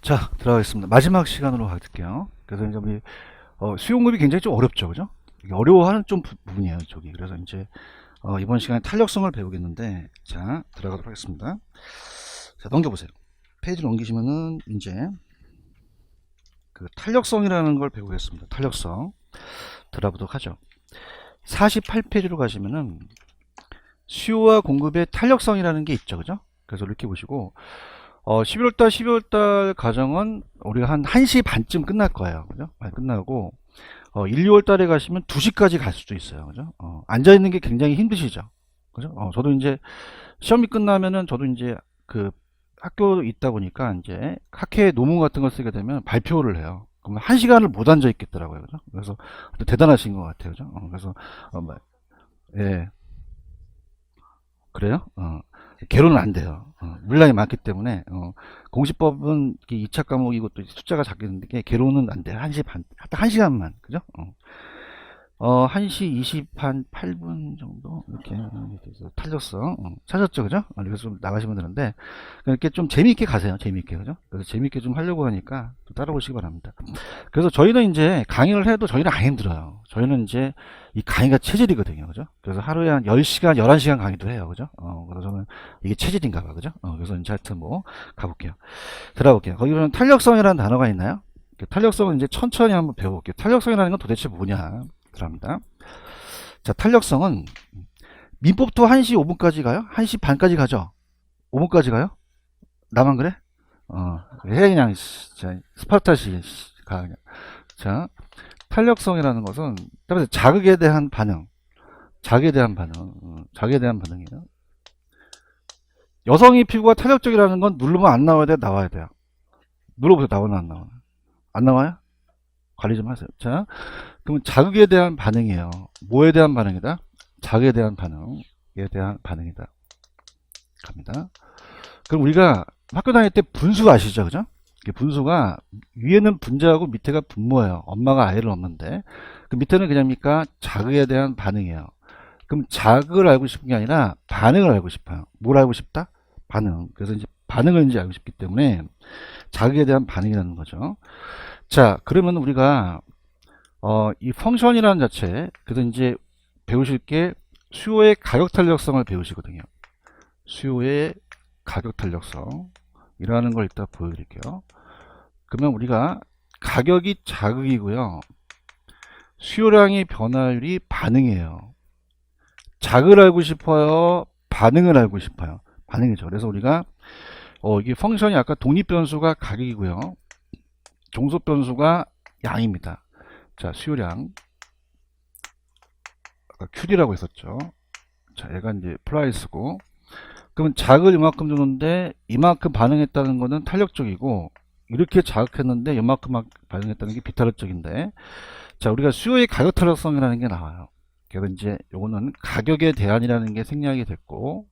자, 들어가겠습니다. 마지막 시간으로 갈게요. 그래서 이제 우리 수용급이 굉장히 좀 어렵죠, 그죠? 이게 어려워하는 좀 부분이에요, 저기. 그래서 이제 이번 시간에 탄력성을 배우겠는데, 자, 들어가도록 하겠습니다. 자, 넘겨보세요. 페이지를 넘기시면은 이제 그 탄력성이라는 걸 배우겠습니다. 탄력성 들어보도록 하죠. 48페이지로 가시면은 수요와 공급의 탄력성이라는 게 있죠, 그죠? 그래서 이렇게 보시고 11월달, 12월달 과정은 우리가 한 1시 반쯤 끝날 거예요. 그죠? 끝나고, 1, 2월 달에 가시면 2시까지 갈 수도 있어요. 그죠? 앉아있는 게 굉장히 힘드시죠? 그죠? 저도 이제 시험이 끝나면은 저도 이제 그 학교 있다 보니까 이제 학회 논문 같은 걸 쓰게 되면 발표를 해요. 그러면 1시간을 못 앉아 있겠더라고요. 그죠? 그래서 대단하신 것 같아요. 그죠? 그래서, 예. 그래요? 개론은 안 돼요. 물량이 많기 때문에 공시법은 2차 과목이고 또 숫자가 작겠는데 개론은 안 돼요. 1시 반, 딱 1시간만. 그죠? 1시 28분 정도 이렇게 탄력성 찾았죠, 그죠? 그래서 좀 나가시면 되는데 이렇게 좀 재미있게 가세요, 재미있게. 그죠? 그래서 재미있게 좀 하려고 하니까 또 따라오시기 바랍니다. 그래서 저희는 이제 강의를 해도 저희는 안 힘들어요. 저희는 이제 이 강의가 체질이거든요, 그죠? 그래서 하루에 한 10시간 11시간 강의도 해요, 그죠? 그래서 저는 이게 체질인가 봐, 그죠? 그래서 이제 하여튼 뭐 가볼게요. 들어볼게요. 거기는 탄력성이라는 단어가 있나요? 탄력성은 이제 천천히 한번 배워볼게요. 탄력성이라는 건 도대체 뭐냐? 들어갑니다. 자, 탄력성은 민법도 1시 5분까지 가요? 1시 반까지 가죠? 5분까지 가요? 나만 그래? 해 그냥 자, 스파르타시 가 그냥. 자, 탄력성이라는 것은 따라서 자극에 대한 반응, 자극에 대한 반응, 자극에 대한 반응이에요. 여성의 피부가 탄력적이라는 건 누르면 안 나와야 돼, 나와야 돼요. 눌러보세요, 나오나 안 나오나? 안 나와요? 관리 좀 하세요. 자, 그러면 자극에 대한 반응이에요. 뭐에 대한 반응이다? 자극에 대한 반응에 대한 반응이다. 갑니다. 그럼 우리가 학교 다닐 때 분수 아시죠? 그죠? 분수가 위에는 분자하고 밑에가 분모예요. 엄마가 아이를 얻는데 그 밑에는 그냥입니까? 자극에 대한 반응이에요. 그럼 자극을 알고 싶은 게 아니라 반응을 알고 싶어요. 뭘 알고 싶다? 반응. 그래서 이제 반응을 이제 알고 싶기 때문에 자극에 대한 반응이라는 거죠. 자, 그러면 우리가 이 펑션이라는 자체, 그래서 이제 배우실 게 수요의 가격 탄력성을 배우시거든요. 수요의 가격 탄력성이라는 걸 이따 보여드릴게요. 그러면 우리가 가격이 자극이고요. 수요량의 변화율이 반응이에요. 자극을 알고 싶어요? 반응을 알고 싶어요? 반응이죠. 그래서 우리가 이게 펑션이 아까 독립변수가 가격이고요. 종속변수가 양입니다. 자, 수요량 아까 QD라고 했었죠. 자, 얘가 이제 플라이스고, 그러면 자극을 이만큼 주는데 이만큼 반응했다는 거는 탄력적이고, 이렇게 자극했는데 이만큼 반응했다는 게 비탄력적인데, 자, 우리가 수요의 가격 탄력성이라는 게 나와요. 그래서 이제 요거는 가격에 대한이라는 게 생략이 됐고,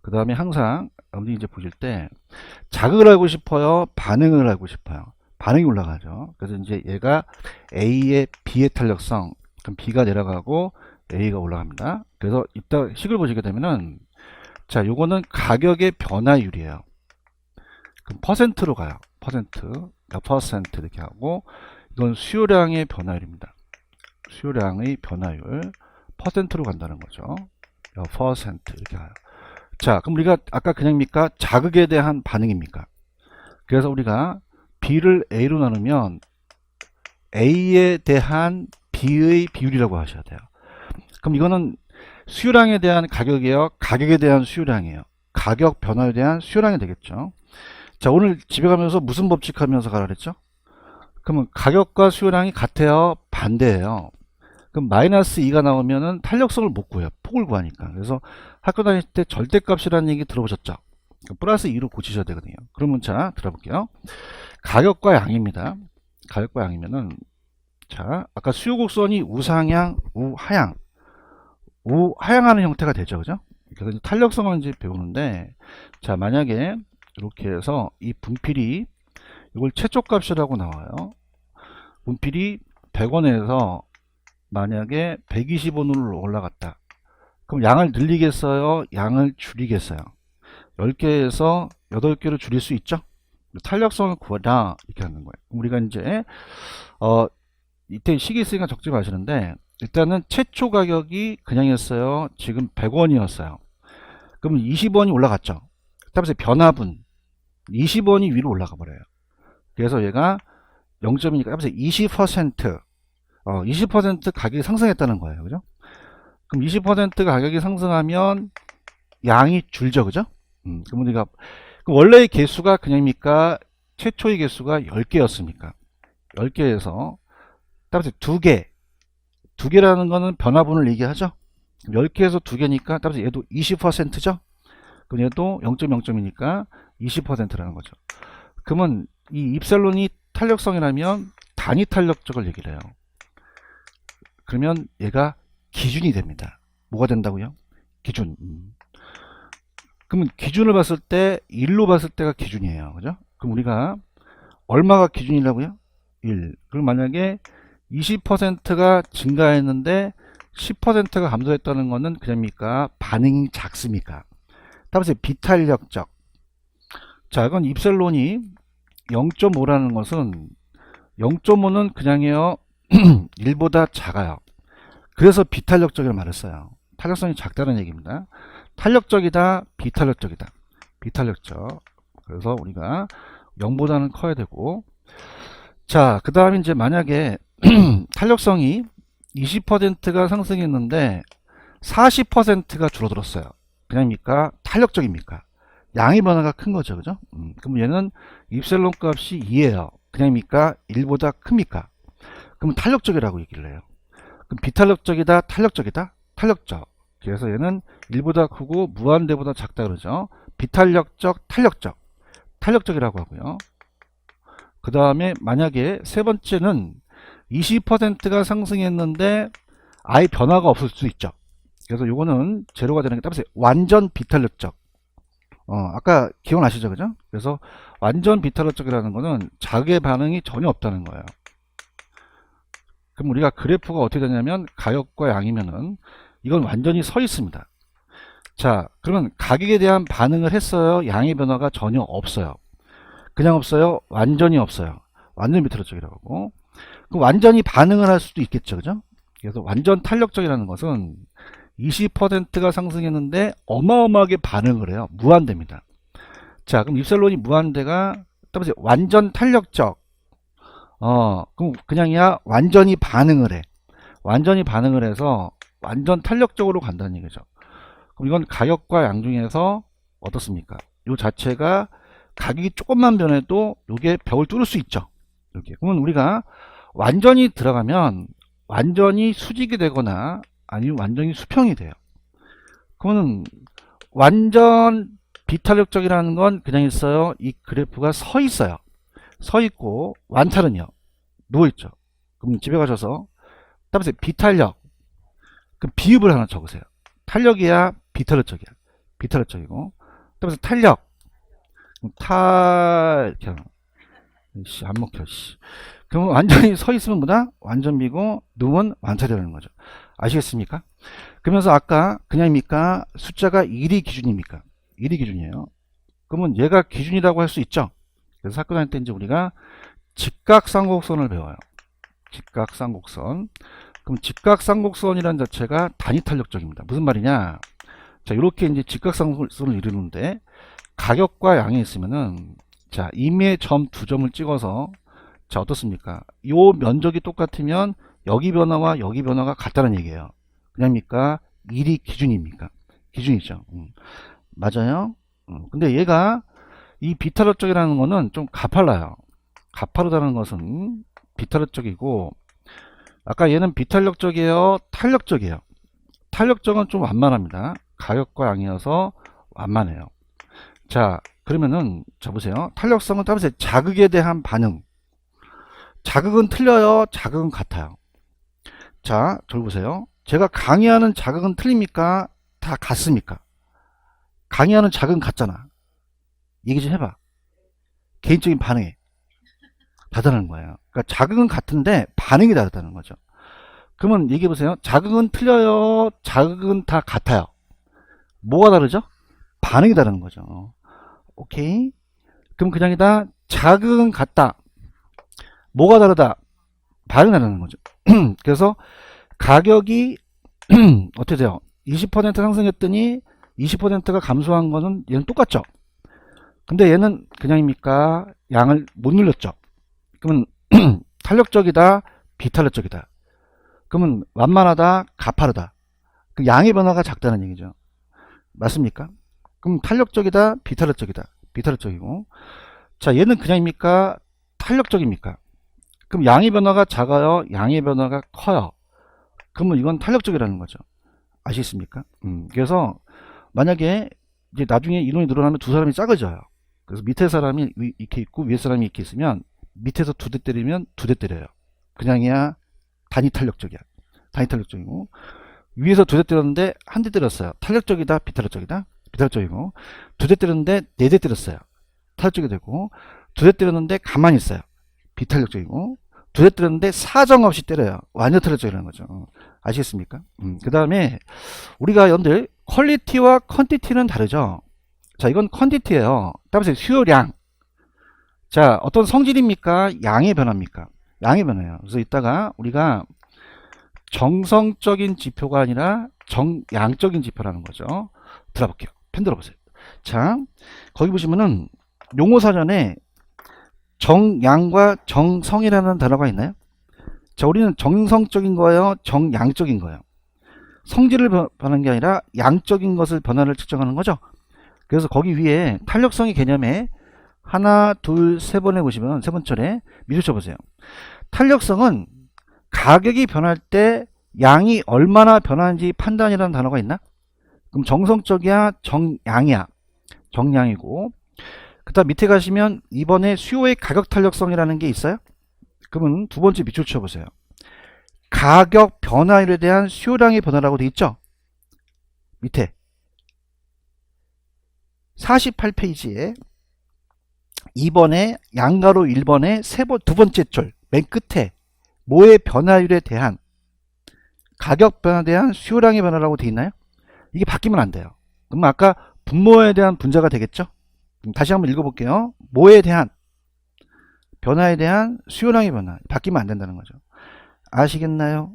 그 다음에 항상 여러분들이 이제 보실 때 자극을 알고 싶어요, 반응을 알고 싶어요. 반응이 올라가죠. 그래서 이제 얘가 A의 B의 탄력성, 그럼 B가 내려가고 A가 올라갑니다. 그래서 이따 식을 보시게 되면은, 자, 요거는 가격의 변화율이에요. 그럼 퍼센트로 가요. 퍼센트, 몇 퍼센트 이렇게 하고, 이건 수요량의 변화율입니다. 수요량의 변화율 퍼센트로 간다는 거죠. 몇 퍼센트 이렇게 가요. 자, 그럼 우리가 아까 그냥입니까? 자극에 대한 반응입니까? 그래서 우리가 B를 A로 나누면 A에 대한 B의 비율이라고 하셔야 돼요. 그럼 이거는 수요량에 대한 가격이에요? 가격에 대한 수요량이에요? 가격 변화에 대한 수요량이 되겠죠. 자, 오늘 집에 가면서 무슨 법칙 하면서 가라 그랬죠? 그러면 가격과 수요량이 같아요? 반대예요? 그럼 마이너스 2가 나오면은 탄력성을 못 구해요. 폭을 구하니까. 그래서 학교 다닐 때 절대값이라는 얘기 들어보셨죠? 플러스 2로 고치셔야 되거든요. 그러면 자, 들어볼게요. 가격과 양입니다. 가격과 양이면은, 자, 아까 수요 곡선이 우상향, 우하향, 우하향하는 형태가 되죠. 그죠? 그래서 탄력성을 이제 배우는데, 자, 만약에 이렇게 해서 이 분필이 이걸 최초값이라고 나와요. 분필이 100원에서 만약에 120원으로 올라갔다. 그럼 양을 늘리겠어요? 양을 줄이겠어요? 10개에서 8개로 줄일 수 있죠? 탄력성을 구하라 이렇게 하는 거예요. 우리가 이제 이때 시기 있으니까 적지 마시는데 일단은 최초 가격이 그냥이었어요. 지금 100원이었어요. 그럼 20원이 올라갔죠. 그다음에 변화분 20원이 위로 올라가 버려요. 그래서 얘가 0.2니까 20% 20% 가격이 상승했다는 거예요. 그죠? 그럼 20% 가격이 상승하면 양이 줄죠. 그죠? 그럼 우리가 원래의 개수가 그냥입니까? 최초의 개수가 10개였습니까? 10개에서 따라서 2개 2개라는 거는 변화분을 얘기하죠. 10개에서 2개니까 따라서 얘도 20%죠. 그럼 얘도 0.0점이니까 20%라는 거죠. 그러면 이 입셀론이 탄력성이라면 단위 탄력적을 얘기를 해요. 그러면 얘가 기준이 됩니다. 뭐가 된다고요? 기준. 그러면 기준을 봤을 때 1로 봤을 때가 기준이에요. 그죠? 그럼 우리가 얼마가 기준이라고요? 1. 그럼 만약에 20%가 증가했는데 10%가 감소했다는 거는 그냥입니까? 반응이 작습니까? 따라서 비탄력적. 자, 이건 입셀론이 0.5라는 것은 0.5는 그냥이요 1보다 작아요. 그래서 비탄력적이라는 말을 써요. 탄력성이 작다는 얘기입니다. 탄력적이다, 비탄력적이다. 비탄력적. 그래서 우리가 0보다는 커야 되고, 자, 그 다음에 이제 만약에 탄력성이 20%가 상승했는데 40%가 줄어들었어요. 그냥입니까? 탄력적입니까? 양의 변화가 큰 거죠. 그죠? 그럼 얘는 입셀론 값이 2예요. 그냥입니까? 1보다 큽니까? 그럼 탄력적이라고 얘기를 해요. 그럼 비탄력적이다, 탄력적이다? 탄력적. 그래서 얘는 1보다 크고 무한대보다 작다 그러죠. 비탄력적, 탄력적. 탄력적이라고 하고요. 그 다음에 만약에 세 번째는 20%가 상승했는데 아예 변화가 없을 수 있죠. 그래서 요거는 제로가 되는 게 따라서 완전 비탄력적. 아까 기억나시죠? 그죠? 그래서 완전 비탄력적이라는 거는 자극의 반응이 전혀 없다는 거예요. 그럼 우리가 그래프가 어떻게 되냐면 가격과 양이면은 이건 완전히 서 있습니다. 자, 그러면 가격에 대한 반응을 했어요? 양의 변화가 전혀 없어요. 그냥 없어요? 완전히 없어요. 완전 비탄력적이라고 하고. 그럼 완전히 반응을 할 수도 있겠죠. 그죠? 그래서 완전 탄력적이라는 것은 20%가 상승했는데 어마어마하게 반응을 해요. 무한대입니다. 자, 그럼 입셀론이 무한대가 따라서 완전 탄력적. 그럼 그냥이야 완전히 반응을 해. 완전히 반응을 해서 완전 탄력적으로 간다는 얘기죠. 그럼 이건 가격과 양 중에서 어떻습니까? 요 자체가 가격이 조금만 변해도 요게 벽을 뚫을 수 있죠. 이렇게. 그러면 우리가 완전히 들어가면 완전히 수직이 되거나 아니면 완전히 수평이 돼요. 그러면 완전 비탄력적이라는 건 그냥 있어요. 이 그래프가 서 있어요. 서 있고 완탈은요. 누워 있죠. 그럼 집에 가셔서 따라서 비탄력. 그럼 비읍을 하나 적으세요. 탄력이야, 비탄력적이야. 비탄력적이고. 따라서 탄력. 이렇게 하나. 안 먹혀, 그럼 완전히 서 있으면 뭐다? 완전 비고, 누우면 완탈이라는 거죠. 아시겠습니까? 그러면서 아까 그냥입니까? 숫자가 1이 기준입니까? 1이 기준이에요. 그러면 얘가 기준이라고 할 수 있죠? 그래서 학교 다닐 때 이제 우리가 직각삼곡선을 배워요. 직각삼곡선. 그럼 직각삼곡선이라는 자체가 단위 탄력적입니다. 무슨 말이냐? 자, 이렇게 이제 직각삼곡선을 이루는데 가격과 양이 있으면은 자, 임의의 점 두 점을 찍어서 자, 어떻습니까? 요 면적이 똑같으면 여기 변화와 여기 변화가 같다는 얘기예요. 그냥입니까? 1이 기준입니까? 기준이죠. 맞아요? 근데 얘가 이 비탄력적이라는 거는 좀 가팔라요. 가파르다는 것은 비탄력적이고 아까 얘는 비탄력적이에요? 탄력적이에요? 탄력적은 좀 완만합니다. 가격과 양이어서 완만해요. 자, 그러면은 자 보세요. 탄력성은 따라서 자극에 대한 반응. 자극은 틀려요? 자극은 같아요? 자, 저를 보세요. 제가 강의하는 자극은 틀립니까? 다 같습니까? 강의하는 자극은 같잖아. 얘기 좀 해봐. 개인적인 반응에 다르다는 거예요. 그러니까 자극은 같은데 반응이 다르다는 거죠. 그러면 얘기해 보세요. 자극은 틀려요? 자극은 다 같아요? 뭐가 다르죠? 반응이 다른 거죠. 오케이. 그럼 그냥이다 자극은 같다. 뭐가 다르다? 반응이 다르는 거죠. 그래서 가격이 어떻게 돼요? 20% 상승했더니 20%가 감소한 거는 얘는 똑같죠. 근데 얘는 그냥입니까? 양을 못 늘렸죠. 그러면 탄력적이다, 비탄력적이다. 그러면 완만하다, 가파르다. 그 양의 변화가 작다는 얘기죠. 맞습니까? 그럼 탄력적이다, 비탄력적이다. 비탄력적이고. 자, 얘는 그냥입니까? 탄력적입니까? 그럼 양의 변화가 작아요, 양의 변화가 커요. 그러면 이건 탄력적이라는 거죠. 아시겠습니까? 그래서 만약에 이제 나중에 인원이 늘어나면 두 사람이 작아져요. 그래서 밑에 사람이 이렇게 있고 위에 사람이 이렇게 있으면 밑에서 두 대 때리면 두 대 때려요. 그냥이야 단위 탄력적이야. 단위 탄력적이고, 위에서 두 대 때렸는데 한 대 때렸어요. 탄력적이다, 비탄력적이다. 비탄력적이고, 두 대 때렸는데 네 대 때렸어요. 탄력적이 되고, 두 대 때렸는데 가만히 있어요. 비탄력적이고, 두 대 때렸는데 사정없이 때려요. 완전 탄력적이라는 거죠. 아시겠습니까? 그 다음에 우리가 여러분들 퀄리티와 퀀티티는 다르죠. 자, 이건 퀀티티예요. 따라서 수요량. 자, 어떤 성질입니까? 양의 변화입니까? 양의 변화예요. 그래서 이따가 우리가 정성적인 지표가 아니라 정양적인 지표라는 거죠. 들어볼게요. 펜 들어보세요. 자, 거기 보시면은 용어사전에 정양과 정성이라는 단어가 있나요? 자, 우리는 정성적인 거예요, 정양적인 거예요. 성질을 변하는 게 아니라 양적인 것을 변화를 측정하는 거죠. 그래서 거기 위에 탄력성의 개념에 하나, 둘, 세 번에 보시면 세 번째에 밑줄 쳐보세요. 탄력성은 가격이 변할 때 양이 얼마나 변하는지 판단이라는 단어가 있나? 그럼 정성적이야, 정양이야? 정양이고, 그 다음 밑에 가시면 이번에 수요의 가격 탄력성이라는 게 있어요. 그러면 두 번째 밑줄 쳐보세요. 가격 변화율에 대한 수요량의 변화라고 돼 있죠. 밑에 48페이지에 2번에 양가로 1번에 두 번째 줄 맨 끝에 뭐의 변화율에 대한 가격 변화에 대한 수요량의 변화라고 돼 있나요? 이게 바뀌면 안 돼요. 그럼 아까 분모에 대한 분자가 되겠죠. 다시 한번 읽어볼게요. 뭐에 대한 변화에 대한 수요량의 변화, 바뀌면 안 된다는 거죠. 아시겠나요?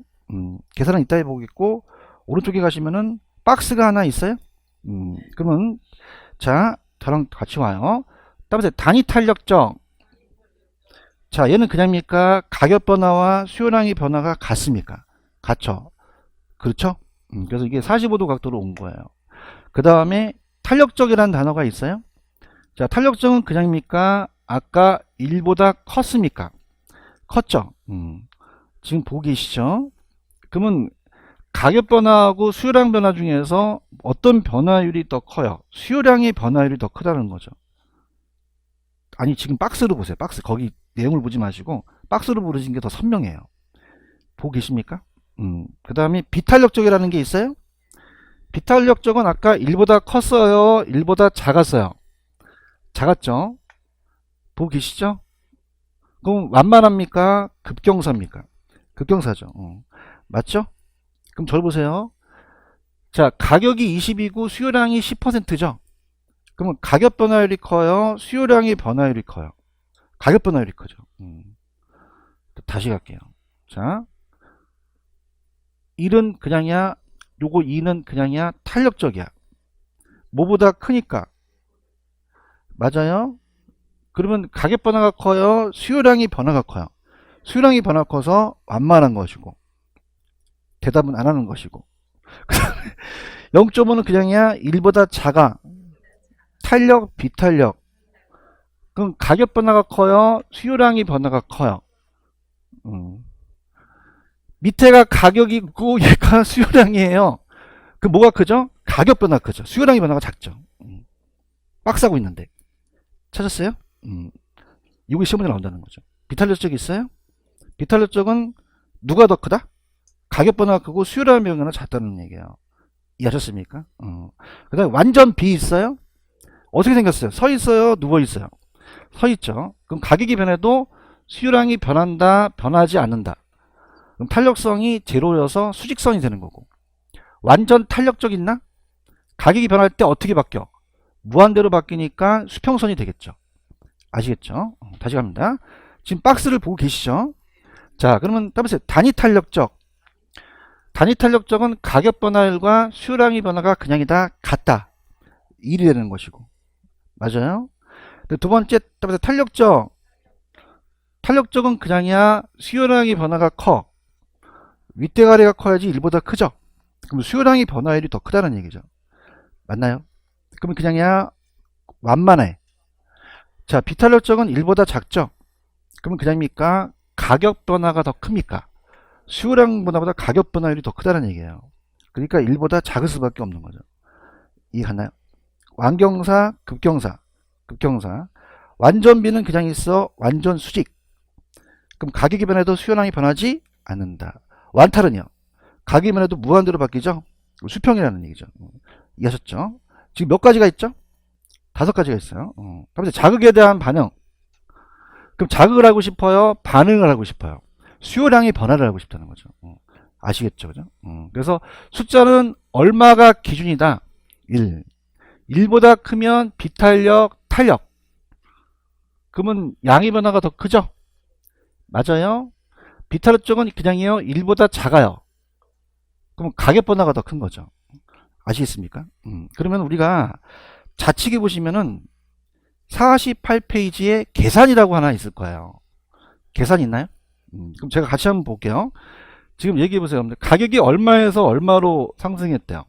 계산은 이따 해보겠고, 오른쪽에 가시면은 박스가 하나 있어요. 그러면 자, 저랑 같이 와요. 따라서 단위 탄력적. 자, 얘는 그냥입니까? 가격 변화와 수요량의 변화가 같습니까? 같죠. 그렇죠? 그래서 이게 45도 각도로 온 거예요. 그 다음에 탄력적이라는 단어가 있어요. 자, 탄력적은 그냥입니까? 아까 1보다 컸습니까? 컸죠? 지금 보고 계시죠? 그러면 가격 변화하고 수요량 변화 중에서 어떤 변화율이 더 커요? 수요량의 변화율이 더 크다는 거죠. 아니, 지금 박스로 보세요. 박스. 거기 내용을 보지 마시고 박스로 보시는 게 더 선명해요. 보고 계십니까? 그 다음에 비탄력적이라는 게 있어요. 비탄력적은 아까 1보다 컸어요, 1보다 작았어요? 작았죠? 보고 계시죠? 그럼 완만합니까? 급경사입니까? 급경사죠. 맞죠? 그럼 저를 보세요. 자, 가격이 20이고 수요량이 10%죠? 그러면 가격 변화율이 커요, 수요량의 변화율이 커요? 가격 변화율이 커죠. 다시 갈게요. 자, 1은 그냥이야, 요거 2는 그냥이야, 탄력적이야. 뭐보다 크니까. 맞아요? 그러면 가격 변화가 커요, 수요량이 변화가 커요? 수요량이 변화가 커서 완만한 것이고, 대답은 안 하는 것이고. 0.5는 그냥이야, 1보다 작아. 탄력, 비탄력. 그럼 가격 변화가 커요, 수요량이 변화가 커요? 밑에가 가격이고 얘가 수요량이에요. 그 뭐가 크죠? 가격 변화가 크죠. 수요량의 변화가 작죠. 박스하고 있는데. 찾았어요? 이거 시험에 나온다는 거죠. 비탄력적이 있어요? 비탄력적은 누가 더 크다? 가격 변화가 크고 수요량 변화가 작다는 얘기예요. 이해하셨습니까? 그 다음에 완전 비 있어요? 어떻게 생겼어요? 서 있어요? 누워 있어요? 서 있죠. 그럼 가격이 변해도 수요량이 변한다, 변하지 않는다. 그럼 탄력성이 제로여서 수직선이 되는 거고. 완전 탄력적 있나? 가격이 변할 때 어떻게 바뀌어? 무한대로 바뀌니까 수평선이 되겠죠. 아시겠죠? 다시 갑니다. 지금 박스를 보고 계시죠? 자, 그러면 따라서 단위 탄력적. 단위 탄력적은 가격 변화율과 수요량의 변화가 그냥이다 같다. 1이 되는 것이고. 맞아요? 두 번째, 따라서 탄력적. 탄력적은 그냥이야 수요량의 변화가 커. 윗대가리가 커야지 1보다 크죠? 그럼 수요량의 변화율이 더 크다는 얘기죠. 맞나요? 그러면 그냥이야 완만해. 자, 비탄력적은 1보다 작죠? 그러면 그냥입니까? 가격 변화가 더 큽니까? 수요량 변화보다 가격 변화율이 더 크다는 얘기예요. 그러니까 1보다 작을 수밖에 없는 거죠. 이해갔나요? 완경사, 급경사, 급경사. 완전비는 그냥 있어. 완전 수직. 그럼 가격이 변해도 수요량이 변하지 않는다. 완탈은요? 가격이 변해도 무한대로 바뀌죠? 수평이라는 얘기죠. 이해하셨죠? 지금 몇 가지가 있죠? 5가지가 있어요. 그럼 자극에 대한 반응. 그럼 자극을 하고 싶어요? 반응을 하고 싶어요? 수요량의 변화를 하고 싶다는 거죠. 아시겠죠? 그죠? 그래서 숫자는 얼마가 기준이다. 1. 1보다 크면 비탄력, 탄력. 그러면 양의 변화가 더 크죠? 맞아요? 비탄력 쪽은 그냥이요. 1보다 작아요. 그럼 가격 변화가 더 큰 거죠. 아시겠습니까? 그러면 우리가 좌측에 보시면은 48페이지에 계산이라고 하나 있을 거예요. 계산 있나요? 그럼 제가 같이 한번 볼게요. 지금 얘기해 보세요. 가격이 얼마에서 얼마로 상승했대요.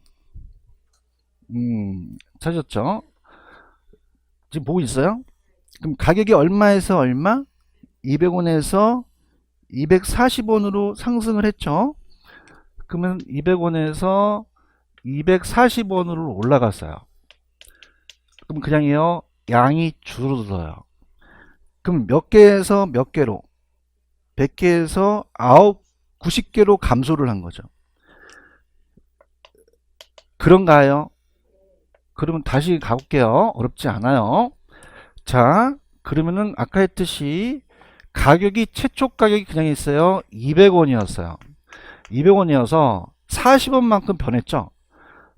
찾으셨죠? 지금 보고 있어요? 그럼 가격이 얼마에서 얼마? 200원에서 240원으로 상승을 했죠. 그러면 200원에서 240원으로 올라갔어요. 그럼 그냥요 양이 줄어들어요. 그럼 몇 개에서 몇 개로? 100개에서 90개로 감소를 한 거죠. 그런가요? 그러면 다시 가볼게요. 어렵지 않아요. 자, 그러면은 아까 했듯이 가격이 최초 가격이 그냥 있어요. 200원이었어요. 200원이어서 40원만큼 변했죠.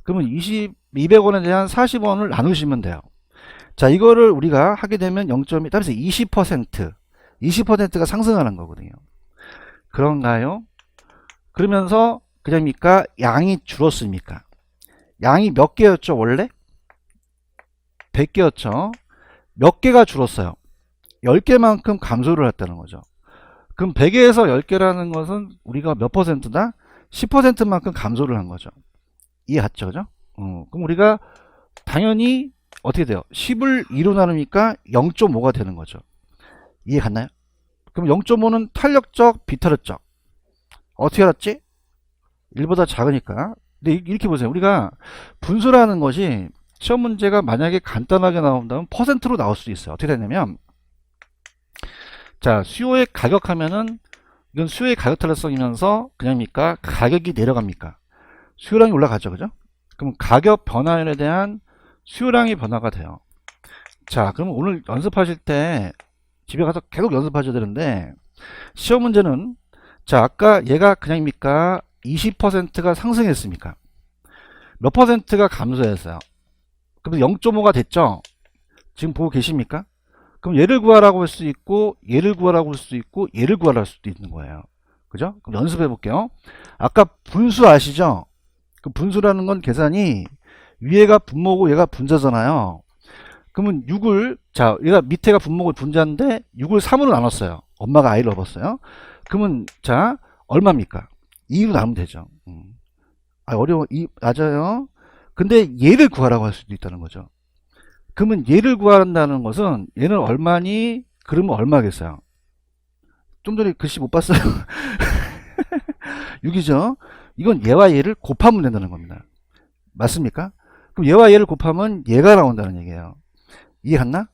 그러면 200원에 대한 40원을 나누시면 돼요. 자, 이거를 우리가 하게 되면 0.2, 따라서 20%가 상승하는 거거든요. 그런가요? 그러면서 그냥입니까? 양이 줄었습니까? 양이 몇 개였죠, 원래? 100개였죠. 몇 개가 줄었어요? 10개만큼 감소를 했다는 거죠. 그럼 100에서 10개라는 것은 우리가 몇 퍼센트다? 10%만큼 감소를 한 거죠. 이해했죠? 그죠? 그럼 우리가 당연히 어떻게 돼요? 10을 2로 나누니까 0.5가 되는 거죠. 이해 갔나요? 그럼 0.5는 탄력적, 비탄력적. 어떻게 알았지? 1보다 작으니까. 근데 이렇게 보세요. 우리가 분수라는 것이 시험 문제가 만약에 간단하게 나온다면 퍼센트로 나올 수 있어요. 어떻게 되냐면 자, 수요의 가격 하면은 이건 수요의 가격 탄력성이면서 그냥입니까? 가격이 내려갑니까? 수요량이 올라가죠. 그죠? 그럼 가격 변화율에 대한 수요량의 변화가 돼요. 자, 그럼 오늘 연습하실 때 집에 가서 계속 연습하셔야 되는데 시험 문제는 자, 아까 얘가 그냥입니까? 20%가 상승했습니까? 몇 퍼센트가 감소했어요? 그럼 0.5가 됐죠? 지금 보고 계십니까? 그럼 얘를 구하라고 할 수 있고 얘를 구하라고 할 수 있고 얘를 구하라고 할 수도 있는 거예요. 그죠? 그럼 연습해 볼게요. 아까 분수 아시죠? 그 분수라는 건 계산이 위에가 분모고 얘가 분자잖아요. 그러면 6을 자 얘가 밑에가 분모고 분자인데 6을 3으로 나눴어요. 엄마가 아이를 얻었어요. 그러면 자 얼마입니까? 2로 나누면 되죠. 어려워. 맞아요. 근데 얘를 구하라고 할 수도 있다는 거죠. 그러면 얘를 구한다는 것은 얘는 얼마니? 그러면 얼마겠어요? 좀 전에 글씨 못 봤어요. 6이죠. 이건 얘와 얘를 곱하면 된다는 겁니다. 맞습니까? 그럼 얘와 얘를 곱하면 얘가 나온다는 얘기예요. 이해갔나?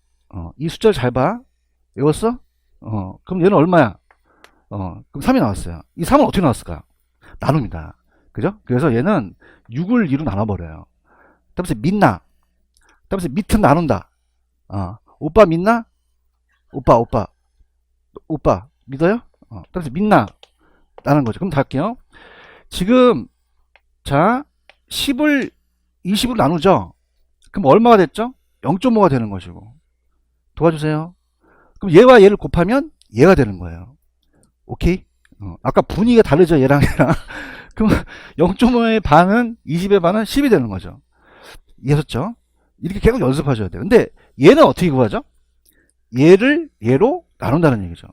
이 숫자를 잘 봐. 외웠어? 그럼 얘는 얼마야? 그럼 3이 나왔어요. 이 3은 어떻게 나왔을까? 나눕니다. 그죠? 그래서 얘는 6을 2로 나눠버려요. 그다음에 믿나? 그다음에 밑은 나눈다. 오빠 믿나? 오빠 믿어요? 그다음에 믿나? 라는 거죠. 그럼 다 할게요. 지금 자 10을 20으로 나누죠. 그럼 얼마가 됐죠? 0.5가 되는 것이고. 도와주세요. 그럼 얘와 얘를 곱하면 얘가 되는 거예요. 오케이? 아까 분위기가 다르죠, 얘랑 얘랑. 그럼 0.5의 반은 20의 반은 10이 되는 거죠. 이해하셨죠? 이렇게 계속 연습하셔야 돼요. 근데 얘는 어떻게 구하죠? 얘를 얘로 나눈다는 얘기죠.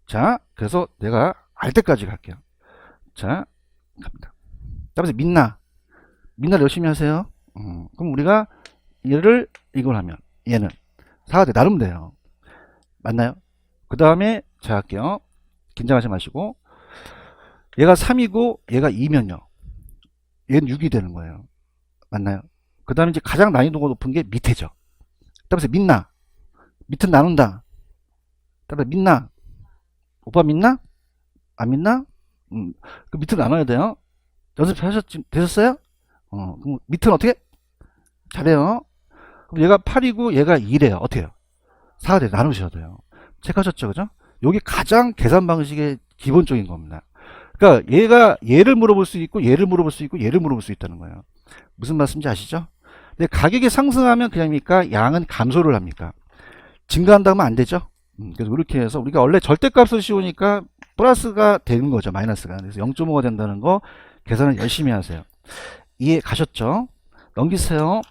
자, 그래서 내가 알 때까지 갈게요. 자, 갑니다. 따라서 민나를 열심히 하세요. 그럼 우리가 얘를 이걸 하면 얘는 4가 돼. 나누면 돼요. 맞나요? 그 다음에 자 할게요. 긴장하지 마시고 얘가 3이고 얘가 2면요. 얘는 6이 되는 거예요. 맞나요? 그 다음에 이제 가장 난이도가 높은 게 밑에죠. 따라서 민나 밑은 나눈다. 따라서 민나 오빠 믿나? 안 믿나? 그 밑으로 나눠야 돼요. 되셨어요? 그럼 밑은 어떻게? 잘해요. 그럼 얘가 8이고 얘가 2래요. 어떻게 해요? 4가 돼. 나누셔야 돼요. 체크하셨죠? 그죠? 여기 가장 계산 방식의 기본적인 겁니다. 그러니까 얘가 얘를 물어볼 수 있고 얘를 물어볼 수 있고 얘를 물어볼 수 있다는 거예요. 무슨 말씀인지 아시죠? 근데 가격이 상승하면 그냥입니까? 양은 감소를 합니까? 증가한다면 안 되죠? 그래서 이렇게 해서 우리가 원래 절대값을 씌우니까 플러스가 되는 거죠. 마이너스가. 그래서 0.5가 된다는 거 계산을 열심히 하세요. 이해 가셨죠? 넘기세요.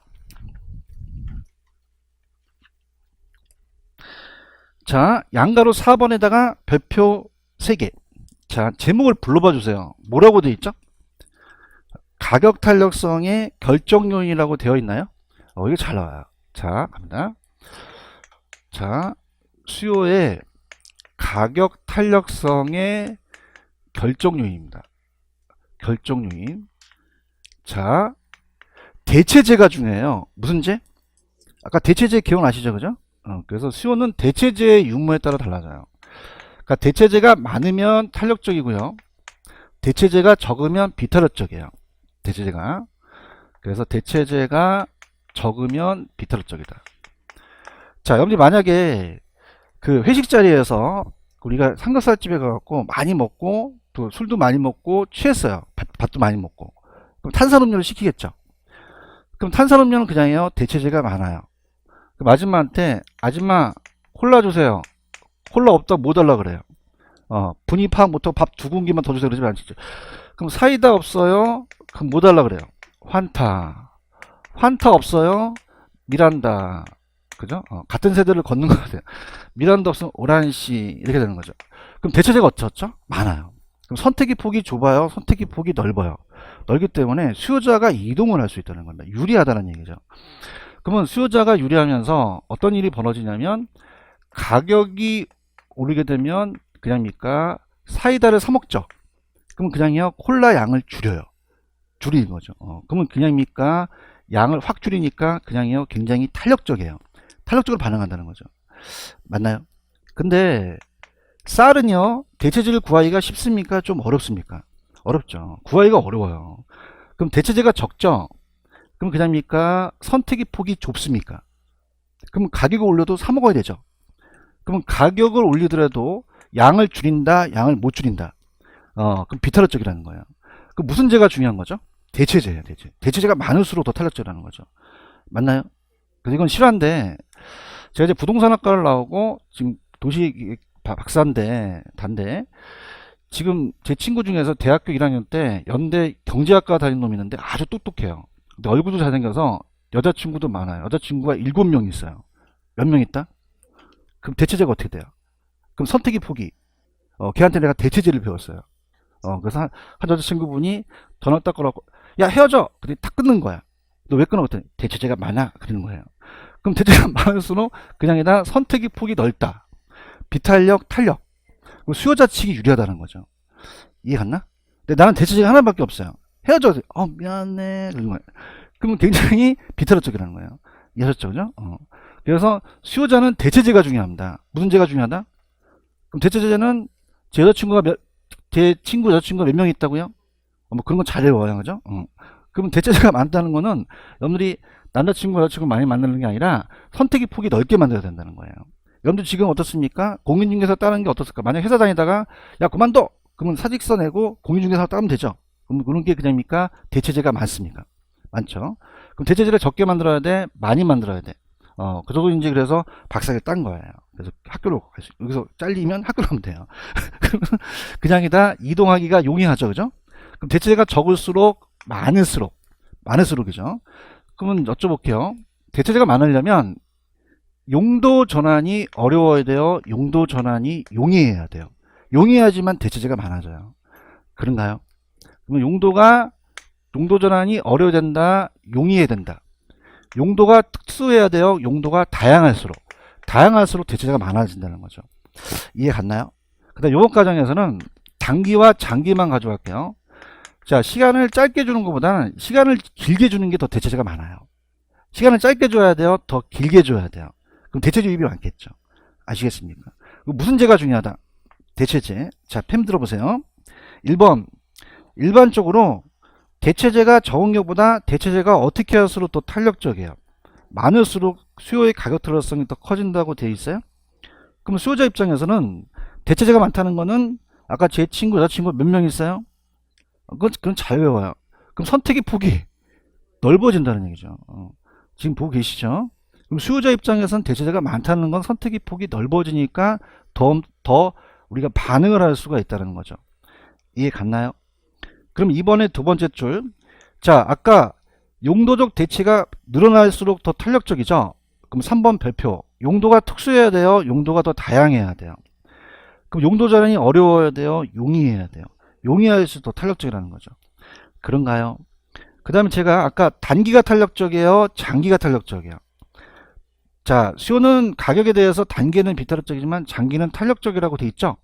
자, 양가로 4번에다가 별표 3개. 자, 제목을 불러봐 주세요. 뭐라고 되어 있죠? 가격 탄력성의 결정 요인이라고 되어 있나요? 이거 잘 나와요. 자, 갑니다. 자, 수요의 가격 탄력성의 결정 요인입니다. 결정 요인. 자, 대체제가 중요해요. 무슨 제? 아까 대체제 기억나시죠? 그죠? 그래서 수요는 대체제의 유무에 따라 달라져요. 그러니까 대체제가 많으면 탄력적이고요. 대체제가 적으면 비탄력적이에요. 대체제가. 그래서 대체제가 적으면 비탄력적이다. 자, 여러분들 만약에 그 회식 자리에서 우리가 삼겹살집에 가갖고 많이 먹고 또 술도 많이 먹고 취했어요. 밥도 많이 먹고. 그럼 탄산음료를 시키겠죠. 그럼 탄산음료는 그냥요. 대체제가 많아요. 그 아줌마한테 아줌마 콜라 주세요. 콜라 없다 뭐 달라 그래요. 분위 파악 못하고 밥 2공기만 더 주세요. 그러지 않죠. 그럼 사이다 없어요. 그럼 뭐 달라 그래요. 환타 없어요. 미란다. 그죠? 같은 세대를 걷는 거 같아요. 미란다 없으면 오란시 이렇게 되는 거죠. 그럼 대체제가 어떻죠? 많아요. 그럼 선택의 폭이 좁아요. 선택의 폭이 넓어요. 넓기 때문에 수요자가 이동을 할 수 있다는 겁니다. 유리하다는 얘기죠. 그러면 수요자가 유리하면서 어떤 일이 벌어지냐면 가격이 오르게 되면 그냥입니까? 사이다를 사 먹죠. 그러면 그냥요 콜라 양을 줄여요. 줄이는 거죠. 그러면 그냥입니까? 양을 확 줄이니까 그냥요 굉장히 탄력적이에요. 탄력적으로 반응한다는 거죠. 맞나요? 근데 쌀은요 대체제를 구하기가 쉽습니까? 좀 어렵습니까? 어렵죠. 구하기가 어려워요. 그럼 대체제가 적죠? 그럼 그냥입니까? 선택의 폭이 좁습니까? 그럼 가격을 올려도 사 먹어야 되죠. 그럼 가격을 올리더라도 양을 줄인다, 양을 못 줄인다. 그럼 비탄력적이라는 거예요. 그럼 무슨 제가 중요한 거죠? 대체제예요, 대체. 대체제가 많을수록 더 탄력적이라는 거죠. 맞나요? 그래서 이건 실화인데, 제가 이제 부동산학과를 나오고, 지금 도시 단데, 지금 제 친구 중에서 대학교 1학년 때 연대 경제학과 다니는 놈이 있는데 아주 똑똑해요. 근데 얼굴도 잘생겨서 여자친구도 많아요. 여자친구가 7명 있어요. 몇 명 있다? 그럼 대체제가 어떻게 돼요? 그럼 선택의 폭이, 걔한테 내가 대체제를 배웠어요. 그래서 한 여자친구분이 전화 딱 걸어갖고, 야, 헤어져! 그랬더니 딱 끊는 거야. 너 왜 끊어? 그랬더니 대체제가 많아. 그러는 거예요. 그럼 대체제가 많을수록 그냥에다 선택의 폭이 넓다. 비탄력, 탄력. 그럼 수요자 측이 유리하다는 거죠. 이해 갔나? 근데 나는 대체제가 하나밖에 없어요. 헤어져! 미안해. 그러는 거예요. 그러면 굉장히 비탄력적이라는 거예요. 이해하셨죠? 그죠? 그래서 수요자는 대체제가 중요합니다. 무슨 제가 중요하다? 그럼 대체제는 제 친구 여자친구가 몇 명 있다고요? 뭐 그런 건 잘 외워요. 그죠? 그럼 대체제가 많다는 거는 여러분들이 남자친구 여자친구 많이 만나는 게 아니라 선택의 폭이 넓게 만들어야 된다는 거예요. 여러분들 지금 어떻습니까? 공인중개사 따는 게 어떻습니까? 만약 회사 다니다가 야 그만둬! 그러면 사직서 내고 공인중개사 따면 되죠. 그럼 그런 게 그냥입니까? 대체제가 많습니까? 많죠. 그럼 대체제를 적게 만들어야 돼? 많이 만들어야 돼? 저도 이제 그래서 박사를 딴 거예요. 그래서 학교로 여기서 잘리면 학교로 가면 돼요. 그냥이다 이동하기가 용이하죠, 그죠? 그럼 대체제가 적을수록 많을수록이죠. 그러면 여쭤볼게요. 대체제가 많으려면 용도 전환이 어려워야 돼요? 용도 전환이 용이해야 돼요? 용이해야지만 대체제가 많아져요. 그런가요? 그러면 용도 전환이 어려워야 된다, 용이해야 된다. 용도가 특수해야 돼요? 용도가 다양할수록 대체제가 많아진다는 거죠. 이해 갔나요? 그 다음 이번 과정에서는 단기와 장기만 가져갈게요. 자, 시간을 짧게 주는 것보다는 시간을 길게 주는 게 더 대체제가 많아요. 시간을 짧게 줘야 돼요? 더 길게 줘야 돼요? 그럼 대체제 유입이 많겠죠. 아시겠습니까? 무슨 제가 중요하다? 대체제. 자, 팸 들어보세요. 1번 일반적으로 대체제가 적은 것보다 대체제가 어떻게 할수록 더 탄력적이에요? 많을수록 수요의 가격 틀어성이 더 커진다고 되어 있어요. 그럼 수요자 입장에서는 대체제가 많다는 거는 아까 제 친구 여자친구 몇 명 있어요? 그건 잘 외워요. 그럼 선택의 폭이 넓어진다는 얘기죠. 지금 보고 계시죠? 그럼 수요자 입장에서는 대체제가 많다는 건 선택의 폭이 넓어지니까 더 우리가 반응을 할 수가 있다는 거죠. 이해 갔나요? 그럼 이번에 두 번째 줄. 자, 아까 용도적 대체가 늘어날수록 더 탄력적이죠? 그럼 3번 별표. 용도가 특수해야 돼요? 용도가 더 다양해야 돼요? 그럼 용도 전환이 어려워야 돼요? 용이해야 돼요? 용이할수록 더 탄력적이라는 거죠. 그런가요? 그 다음에 제가 아까 단기가 탄력적이에요? 장기가 탄력적이에요? 자, 수요는 가격에 대해서 단기는 비탄력적이지만 장기는 탄력적이라고 돼 있죠?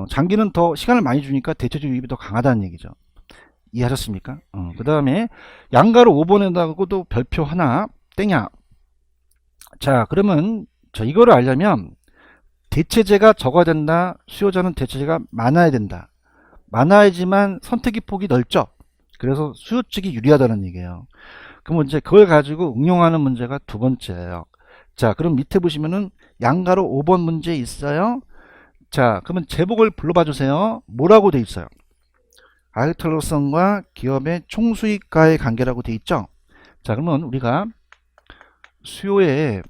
장기는 더 시간을 많이 주니까 대체적 유입이 더 강하다는 얘기죠. 이해하셨습니까? 그 다음에 양가로 5번에다가도 별표 하나 땡야. 자, 그러면 이거를 알려면 대체제가 적어야 된다, 수요자는 대체제가 많아야 된다. 많아야지만 선택의 폭이 넓죠. 그래서 수요 측이 유리하다는 얘기예요. 그럼 이제 그걸 가지고 응용하는 문제가 두 번째예요. 자, 그럼 밑에 보시면은 양가로 5번 문제 있어요. 자, 그러면 제목을 불러봐 주세요. 뭐라고 돼 있어요? 가격 탄력성과 기업의 총수익과의 관계라고 돼 있죠. 자, 그러면 우리가 수요의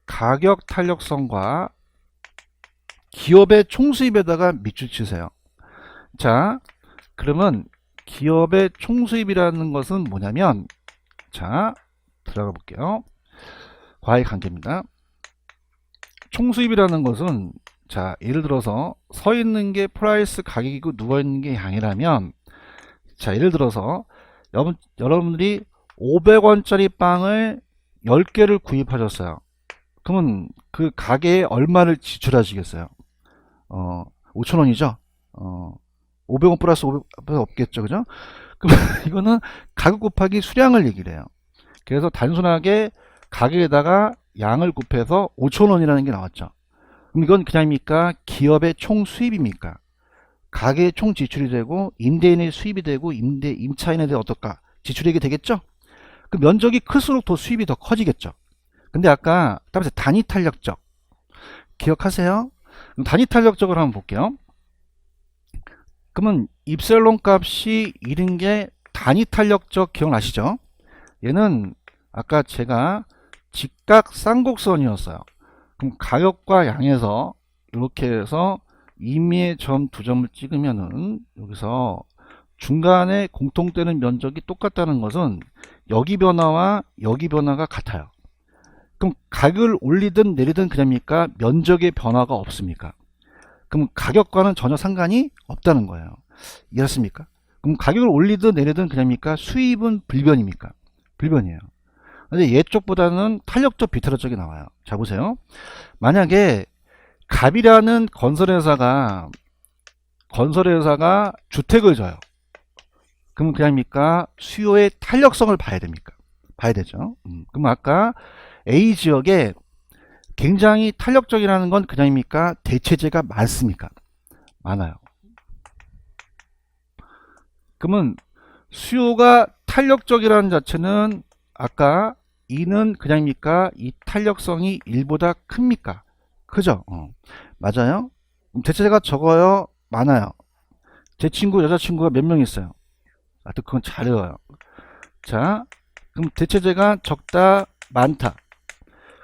가격 탄력성과 기업의 총수입에다가 밑줄 치세요. 자, 그러면 기업의 총수입이라는 것은 뭐냐면, 자, 들어가 볼게요. 과의 관계입니다. 총수입이라는 것은, 자, 예를 들어서 서 있는 게 프라이스 가격이고 누워 있는 게 양이라면, 자, 예를 들어서 여러분들이 500원짜리 빵을 10개를 구입하셨어요. 그러면 그 가게에 얼마를 지출하시겠어요? 5,000원이죠? 500원 플러스 500원 없겠죠, 그죠? 그럼 이거는 가격 곱하기 수량을 얘기를 해요. 그래서 단순하게 가격에다가 양을 곱해서 5,000원이라는 게 나왔죠. 그럼 이건 그냥입니까? 기업의 총 수입입니까? 가게의 총 지출이 되고 임대인의 수입이 되고 임차인에 대해 어떨까? 지출액이 되겠죠? 그 면적이 클수록 더 수입이 더 커지겠죠. 근데 아까 답에서 단위 탄력적 기억하세요? 그럼 단위 탄력적으로 한번 볼게요. 그러면 입셀론 값이 1인 게 단위 탄력적 기억나시죠? 얘는 아까 제가 직각 쌍곡선이었어요. 그럼 가격과 양에서 이렇게 해서 임의의 점 두 점을 찍으면은 여기서 중간에 공통되는 면적이 똑같다는 것은 여기 변화와 여기 변화가 같아요. 그럼 가격을 올리든 내리든 그럽니까? 면적의 변화가 없습니까? 그럼 가격과는 전혀 상관이 없다는 거예요. 이해했습니까? 그럼 가격을 올리든 내리든 그럽니까? 수입은 불변입니까? 불변이에요. 근데 얘 쪽보다는 탄력적 비탄력적이 나와요. 자, 보세요. 만약에 갑이라는 건설회사가 주택을 져요. 그럼 그냥입니까? 수요의 탄력성을 봐야 됩니까? 봐야 되죠. 그럼 아까 A 지역에 굉장히 탄력적이라는 건 그냥입니까? 대체제가 많습니까? 많아요. 그러면 수요가 탄력적이라는 자체는 아까 이는 그냥입니까? 이 탄력성이 1보다 큽니까? 크죠? 맞아요? 대체제가 적어요? 많아요? 제 친구 여자친구가 몇 명 있어요? 또 그건 잘 외워요. 자, 그럼 대체제가 적다 많다.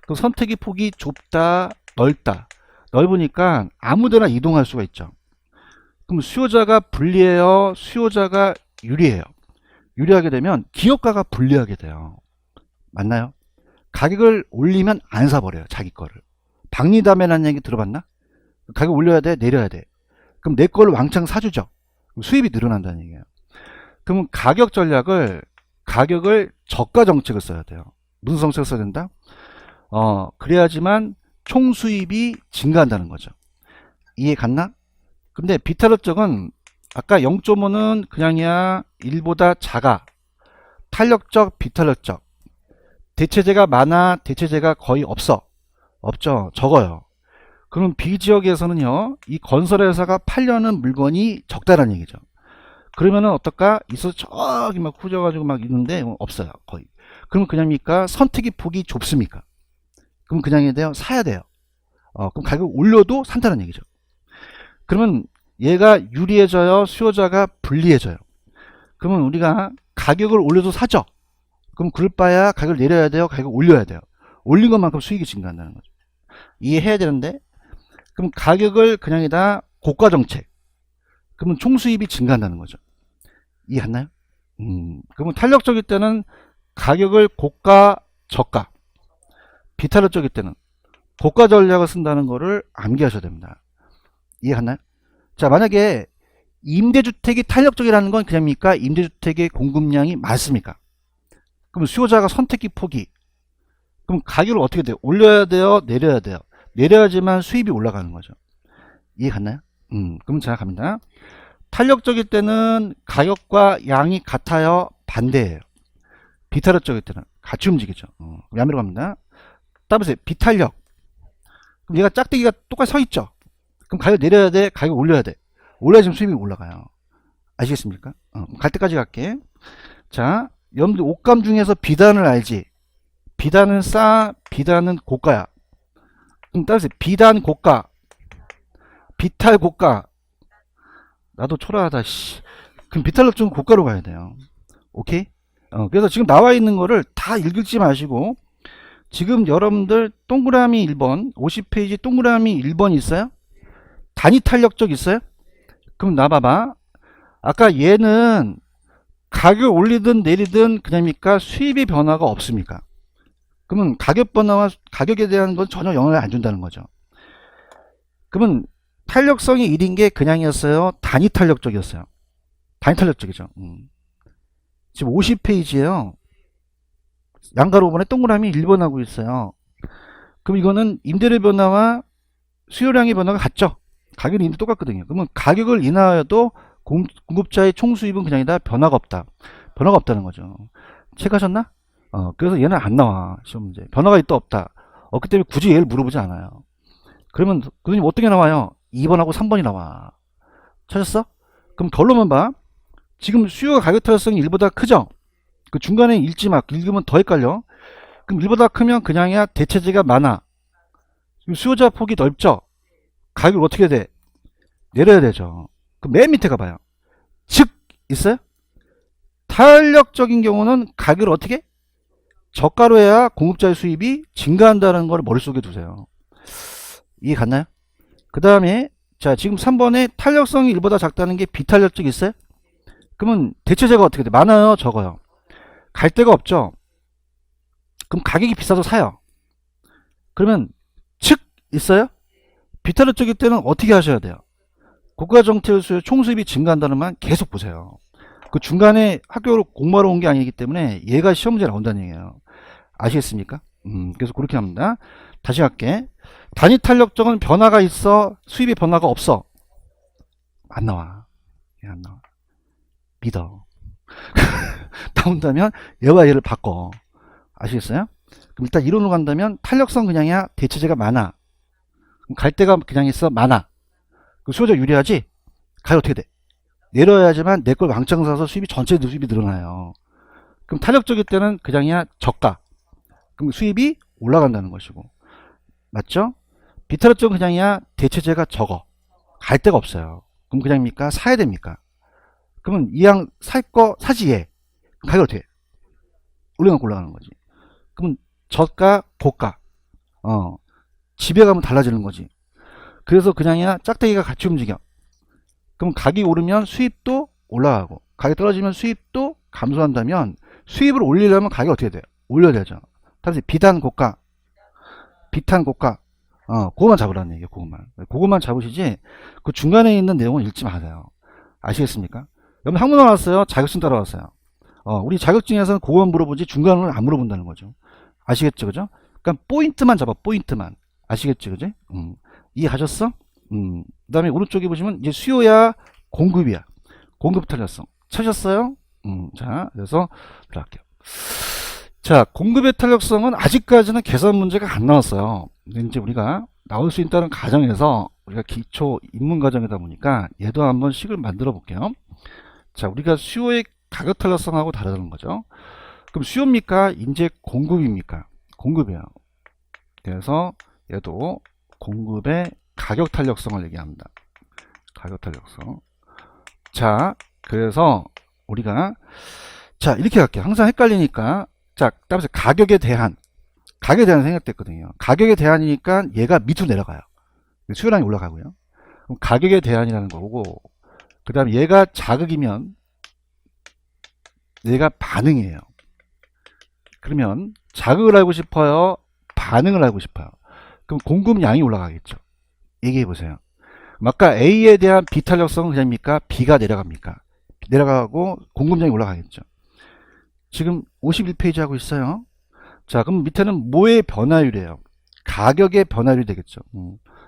그럼 선택의 폭이 좁다 넓다. 넓으니까 아무데나 이동할 수가 있죠. 그럼 수요자가 불리해요? 수요자가 유리해요? 유리하게 되면 기업가가 불리하게 돼요. 맞나요? 가격을 올리면 안 사버려요. 자기 거를. 박리담회라는 얘기 들어봤나? 가격 올려야 돼? 내려야 돼? 그럼 내 거를 왕창 사주죠. 그럼 수입이 늘어난다는 얘기예요. 그러면 가격을 저가 정책을 써야 돼요. 무슨 정책을 써야 된다? 그래야지만 총 수입이 증가한다는 거죠. 이해 갔나? 근데 비탄력적은 아까 0.5는 그냥이야 1보다 작아. 탄력적, 비탄력적. 대체재가 많아, 대체재가 거의 없어. 없죠. 적어요. 그럼 B지역에서는요, 이 건설회사가 팔려는 물건이 적다라는 얘기죠. 그러면은 어떨까? 있어서 저기 막 후져가지고 막 있는데 없어요. 거의. 그럼 그냥입니까? 선택의 폭이 좁습니까? 그럼 그냥 해야 돼요? 사야 돼요. 그럼 가격 올려도 산다는 얘기죠. 그러면 얘가 유리해져요? 수요자가 불리해져요? 그러면 우리가 가격을 올려도 사죠? 그럼 그럴 바야 가격을 내려야 돼요? 가격을 올려야 돼요? 올린 것만큼 수익이 증가한다는 거죠. 이해해야 되는데, 그럼 가격을 그냥에다 고가 정책. 그러면 총 수입이 증가한다는 거죠. 이해했나요? 그러면 탄력적일 때는 가격을 고가, 저가. 비탄력적일 때는 고가 전략을 쓴다는 거를 암기하셔야 됩니다. 이해갔나요? 자, 만약에 임대주택이 탄력적이라는 건 그냥입니까? 임대주택의 공급량이 많습니까? 그럼 수요자가 선택의 폭이, 그럼 가격을 어떻게 돼요? 올려야 돼요? 내려야 돼요? 내려야지만 수입이 올라가는 거죠. 이해갔나요? 그럼 자, 갑니다. 탄력적일 때는 가격과 양이 같아요? 반대예요? 비탄력적일 때는 같이 움직이죠. 양면으로 갑니다. 따보세요. 비탄력. 그럼 얘가 짝대기가 똑같이 서 있죠. 그럼 가격 내려야 돼? 가격 올려야 돼? 올려야지만 수입이 올라가요. 아시겠습니까? 갈 때까지 갈게. 자, 여러분들 옷감 중에서 비단을 알지? 비단은 싸, 비단은 고가야. 그럼 따라서 비단 고가, 비탈 고가. 나도 초라하다. 씨. 그럼 비탈력 좀 고가로 가야 돼요. 오케이? 그래서 지금 나와 있는 거를 다 읽지 마시고, 지금 여러분들 동그라미 1번, 50페이지 동그라미 1번 있어요? 단위 탄력적 있어요? 그럼 나봐봐. 아까 얘는 가격 올리든 내리든 그냥입니까? 수입의 변화가 없습니까? 그러면 가격 변화와 가격에 대한 건 전혀 영향을 안 준다는 거죠. 그러면 탄력성이 1인 게 그냥이었어요? 단위 탄력적이었어요? 단위 탄력적이죠. 지금 50페이지에요. 양가로 5번에 동그라미 1번 하고 있어요. 그럼 이거는 임대료 변화와 수요량의 변화가 같죠? 가격이 이미 똑같거든요. 그러면 가격을 인하여도 공급자의 총 수입은 그냥이다 변화가 없다. 변화가 없다는 거죠. 체크하셨나? 그래서 얘는 안 나와. 시험 문제. 변화가 있다 없다. 없기 때문에 굳이 얘를 물어보지 않아요. 그러면 그러니 어떻게 나와요? 2번하고 3번이 나와. 찾았어? 그럼 결론만 봐. 지금 수요가 가격 탄력성이 1보다 크죠? 그 중간에 읽지 마. 읽으면 더 헷갈려. 그럼 1보다 크면 그냥이야 대체재가 많아. 지금 수요자 폭이 넓죠? 가격을 어떻게 돼? 내려야 되죠. 그럼 맨 밑에 가봐요. 즉 있어요? 탄력적인 경우는 가격을 어떻게? 저가로 해야 공급자의 수입이 증가한다는 걸 머릿속에 두세요. 이해 갔나요? 그 다음에 자 지금 3번에 탄력성이 1보다 작다는 게 비탄력적 있어요? 그러면 대체재가 어떻게 돼? 많아요? 적어요? 갈 데가 없죠? 그럼 가격이 비싸도 사요. 그러면 즉 있어요? 비탄력적일 때는 어떻게 하셔야 돼요? 고가 정책을 수요 총수입이 증가한다는 말 계속 보세요. 그 중간에 학교로 공부하러 온 게 아니기 때문에 얘가 시험 문제 나온다는 얘기예요. 아시겠습니까? 그래서 그렇게 합니다. 다시 할게. 단위 탄력적은 변화가 있어, 수입의 변화가 없어. 안 나와. 안 나와. 믿어. 나온다면 얘와 얘를 바꿔. 아시겠어요? 그럼 일단 이론으로 간다면 탄력성 그냥이야 대체재가 많아. 그럼 갈 데가 그냥 있어 많아. 그 수요자 유리하지? 가격 어떻게 돼? 내려야지만 내 걸 왕창 사서 수입이 전체 수입이 늘어나요. 그럼 탄력적일 때는 그냥이야 저가. 그럼 수입이 올라간다는 것이고. 맞죠? 비탄력적은 그냥이야 대체재가 적어. 갈 데가 없어요. 그럼 그냥입니까? 사야 됩니까? 그러면 이왕 살 거 사지 얘. 가격 어떻게 해? 올라가는 거지. 그럼 저가 고가. 집에 가면 달라지는 거지. 그래서 그냥이야 짝대기가 같이 움직여. 그럼 가격이 오르면 수입도 올라가고, 가격이 떨어지면 수입도 감소한다면, 수입을 올리려면 가격이 어떻게 돼요? 올려야 되죠. 다시 비단 고가, 비탄 고가, 그거만 잡으라는 얘기예요. 그거만 잡으시지, 그 중간에 있는 내용은 읽지 마세요. 아시겠습니까? 여러분 학문 나왔어요? 자격증 따라왔어요? 우리 자격증에서는 그거만 물어보지 중간은 안 물어본다는 거죠. 아시겠죠? 그죠? 그러니까 포인트만 잡아, 포인트만. 아시겠죠? 그죠? 이해하셨어? 그 다음에 오른쪽에 보시면 이제 수요야 공급이야. 공급 탄력성 찾으셨어요? 자, 그래서 들어갈게요. 자, 공급의 탄력성은 아직까지는 계산 문제가 안 나왔어요. 근데 이제 우리가 나올 수 있다는 가정에서, 우리가 기초 입문 과정이다 보니까 얘도 한번 식을 만들어 볼게요. 자, 우리가 수요의 가격 탄력성하고 다르다는 거죠. 그럼 수요입니까? 이제 공급입니까? 공급이에요. 그래서 얘도 공급의 가격 탄력성을 얘기합니다. 가격 탄력성. 자, 그래서 우리가 자 이렇게 갈게요. 항상 헷갈리니까. 자, 따라서 가격에 대한 생각됐거든요. 가격에 대한이니까 얘가 밑으로 내려가요. 수요량이 올라가고요. 그럼 가격에 대한이라는 거고, 그 다음에 얘가 자극이면 얘가 반응이에요. 그러면 자극을 알고 싶어요? 반응을 알고 싶어요? 그럼 공급량이 올라가겠죠. 얘기해 보세요. 아까 A에 대한 B 탄력성은 그냥입니까? B가 내려갑니까? 내려가고 공급량이 올라가겠죠. 지금 51페이지 하고 있어요. 자, 그럼 밑에는 뭐의 변화율이에요? 가격의 변화율이 되겠죠.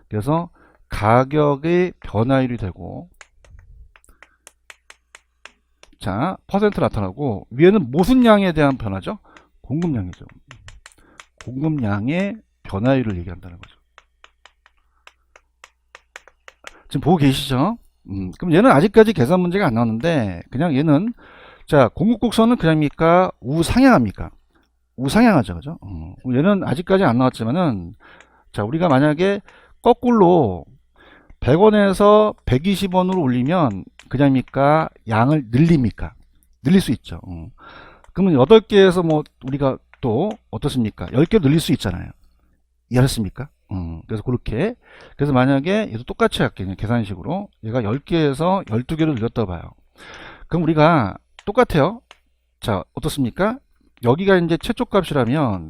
그래서 가격의 변화율이 되고, 자, 퍼센트 나타나고, 위에는 무슨 양에 대한 변화죠? 공급량이죠. 공급량의 변화율을 얘기한다는 거죠. 지금 보고 계시죠? 그럼 얘는 아직까지 계산 문제가 안 나왔는데, 그냥 얘는, 자, 공급곡선은 그냥입니까? 우상향합니까? 우상향하죠. 그죠? 얘는 아직까지 안 나왔지만은, 자, 우리가 만약에 거꾸로 100원에서 120원으로 올리면, 그냥입니까? 양을 늘립니까? 늘릴 수 있죠. 그러면 8개에서 뭐, 우리가 또, 어떻습니까? 10개 늘릴 수 있잖아요. 이해하셨습니까? 그래서 그렇게. 그래서 만약에 얘도 똑같이 할게요. 계산식으로. 얘가 10개에서 12개를 늘렸다 봐요. 그럼 우리가 똑같아요. 자, 어떻습니까? 여기가 이제 최초 값이라면,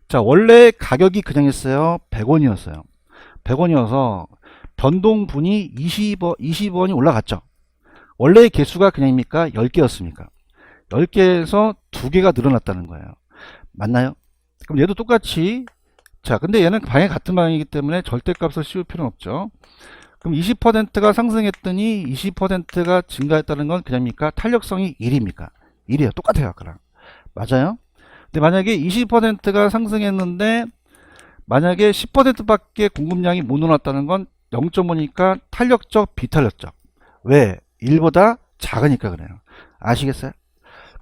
자, 원래 가격이 그냥 했어요. 100원이었어요. 100원이어서 변동분이 20원이 올라갔죠. 원래의 개수가 그냥입니까? 10개였습니까? 10개에서 2개가 늘어났다는 거예요. 맞나요? 그럼 얘도 똑같이, 자, 근데 얘는 방향이 같은 방향이기 때문에 절대값을 씌울 필요는 없죠. 그럼 20%가 상승했더니 20%가 증가했다는 건 그냥입니까? 탄력성이 1입니까? 1이에요. 똑같아요. 아까랑. 맞아요? 근데 만약에 20%가 상승했는데 만약에 10%밖에 공급량이 못 늘어났다는 건 0.5니까 탄력적, 비탄력적. 왜? 1보다 작으니까 그래요. 아시겠어요?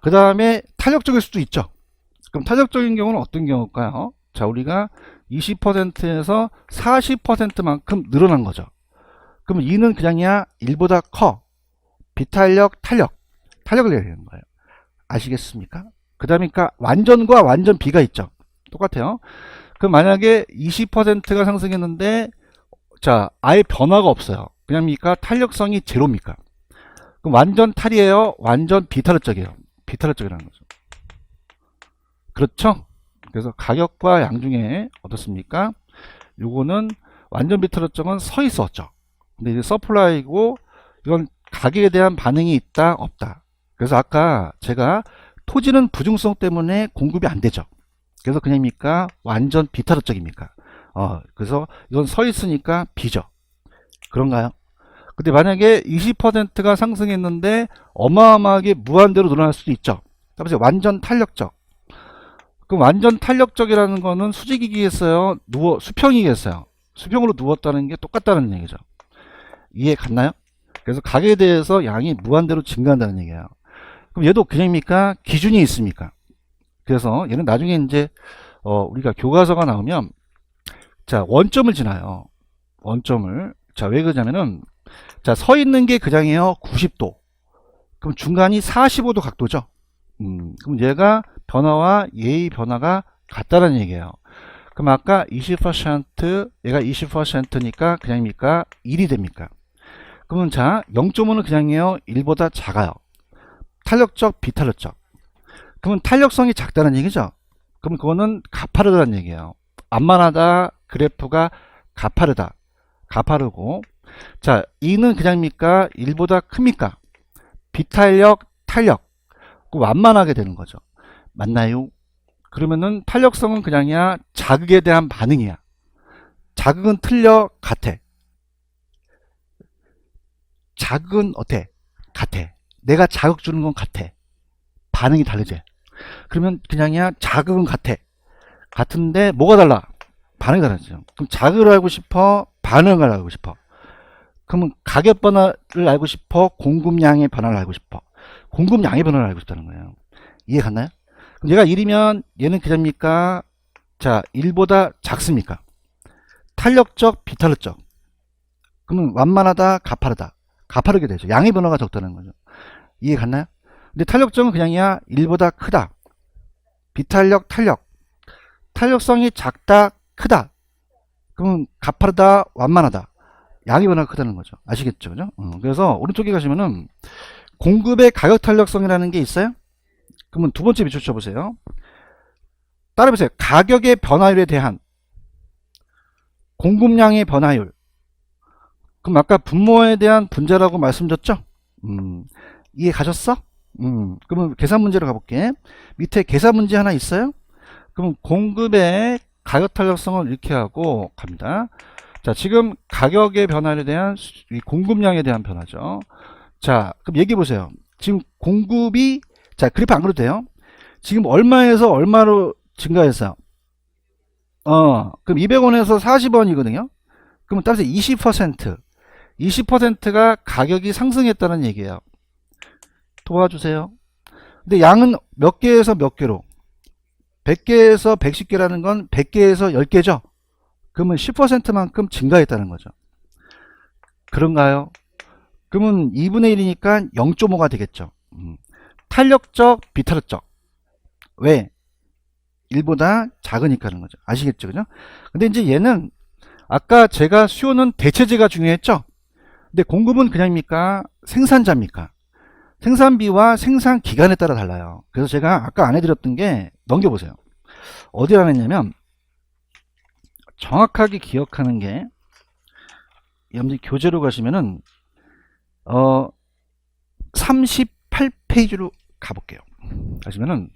그 다음에 탄력적일 수도 있죠. 그럼 탄력적인 경우는 어떤 경우일까요? 자, 우리가 20%에서 40%만큼 늘어난 거죠. 그럼 2는 그냥이야 1보다 커. 비탄력, 탄력을 내야 되는 거예요. 아시겠습니까? 그 다음에 완전과 완전 비가 있죠. 똑같아요. 그럼 만약에 20%가 상승했는데, 자, 아예 변화가 없어요. 그냥입니까? 탄력성이 제로입니까? 그럼 완전 탈이에요? 완전 비탄력적이에요? 비탄력적이라는 거죠. 그렇죠? 그래서 가격과 양 중에 어떻습니까? 요거는 완전 비탄력적은 서 있었죠. 근데 이제 서플라이고, 이건 가격에 대한 반응이 있다, 없다. 그래서 아까 제가 토지는 부중성 때문에 공급이 안 되죠. 그래서 그냥입니까? 완전 비탄력적입니까? 그래서 이건 서 있으니까 비죠. 그런가요? 근데 만약에 20%가 상승했는데 어마어마하게 무한대로 늘어날 수도 있죠. 그래서 완전 탄력적. 그럼 완전 탄력적이라는 거는 수직이겠어요? 수평이겠어요? 수평으로 누웠다는 게 똑같다는 얘기죠. 이해 갔나요? 그래서 가격에 대해서 양이 무한대로 증가한다는 얘기예요. 그럼 얘도 그냥입니까? 기준이 있습니까? 그래서 얘는 나중에 이제 우리가 교과서가 나오면, 자, 원점을 지나요. 원점을. 자, 왜 그러냐면은, 자, 서 있는 게 그냥이에요. 90도. 그럼 중간이 45도 각도죠. 그럼 얘가 변화와 얘의 변화가 같다는 얘기예요. 그럼 아까 20% 얘가 20%니까 그냥입니까? 1이 됩니까? 그러면 자 0.5는 그냥이에요. 1보다 작아요. 탄력적, 비탄력적. 그러면 탄력성이 작다는 얘기죠. 그럼 그거는 가파르다는 얘기예요. 완만하다, 그래프가 가파르다, 가파르고. 자 2는 그냥입니까? 1보다 큽니까? 비탄력, 탄력. 완만하게 되는 거죠. 맞나요? 그러면은 탄력성은 그냥이야. 자극에 대한 반응이야. 자극은 틀려, 같아. 자극은 어때? 같아. 내가 자극 주는 건 같아. 반응이 다르지. 그러면 그냥이야. 자극은 같아. 같은데 뭐가 달라? 반응이 다르죠. 그럼 자극을 알고 싶어? 반응을 알고 싶어? 그러면 가격 변화를 알고 싶어? 공급량의 변화를 알고 싶어? 공급량의 변화를 알고 싶다는 거예요. 이해 갔나요? 그럼 얘가 1이면 얘는 그냥입니까? 자, 1보다 작습니까? 탄력적, 비탄력적. 그러면 완만하다, 가파르다. 가파르게 되죠. 양의 변화가 적다는 거죠. 이해 갔나요? 근데 탄력적은 그냥이야. 1보다 크다. 비탄력, 탄력. 탄력성이 작다, 크다. 그러면 가파르다, 완만하다. 양의 변화가 크다는 거죠. 아시겠죠? 그죠? 그래서 오른쪽에 가시면은 공급의 가격 탄력성이라는 게 있어요? 그러면 두 번째 밑줄 쳐보세요. 따라해보세요. 가격의 변화율에 대한 공급량의 변화율. 그럼 아까 분모에 대한 분자라고 말씀드렸죠? 이해 가셨어? 그러면 계산 문제로 가볼게. 밑에 계산 문제 하나 있어요? 그럼 공급의 가격 탄력성을 이렇게 하고 갑니다. 자, 지금 가격의 변화에 대한 공급량에 대한 변화죠. 자, 그럼 얘기해 보세요. 지금 공급이, 자, 그래프 안 그려도 돼요. 지금 얼마에서 얼마로 증가했어요? 그럼 200원에서 40원이거든요. 그러면 따라서 20%가 가격이 상승했다는 얘기예요. 도와주세요. 근데 양은 몇 개에서 몇 개로? 100개에서 110개라는 건 100개에서 10개죠. 그러면 10%만큼 증가했다는 거죠. 그런가요? 그러면 2분의 1이니까 0.5가 되겠죠. 탄력적, 비탄력적. 왜? 1보다 작으니까 하는 거죠. 아시겠죠? 그죠? 근데 이제 얘는 아까 제가 수요는 대체제가 중요했죠? 근데 공급은 그냥입니까? 생산자입니까? 생산비와 생산 기간에 따라 달라요. 그래서 제가 아까 안 해드렸던 게 넘겨보세요. 어디 안 했냐면 정확하게 기억하는 게 여러분들 교재로 가시면은 38페이지로 가볼게요. 가시면은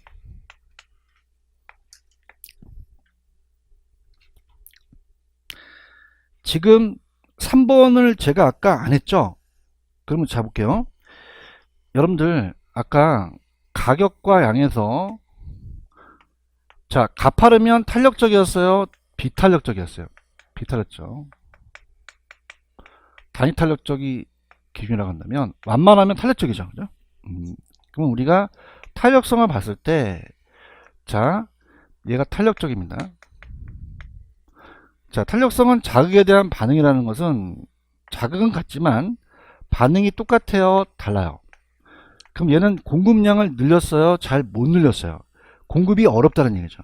지금 3번을 제가 아까 안 했죠? 그러면 잡을게요. 여러분들 아까 가격과 양에서 자, 가파르면 탄력적이었어요? 비탄력적이었어요? 비탄력적. 단위 탄력적이 기준이라고 한다면 완만하면 탄력적이죠. 그죠? 그럼 우리가 탄력성을 봤을 때 자, 얘가 탄력적입니다. 자, 탄력성은 자극에 대한 반응이라는 것은 자극은 같지만 반응이 똑같아요? 달라요? 그럼 얘는 공급량을 늘렸어요? 잘 못 늘렸어요? 공급이 어렵다는 얘기죠.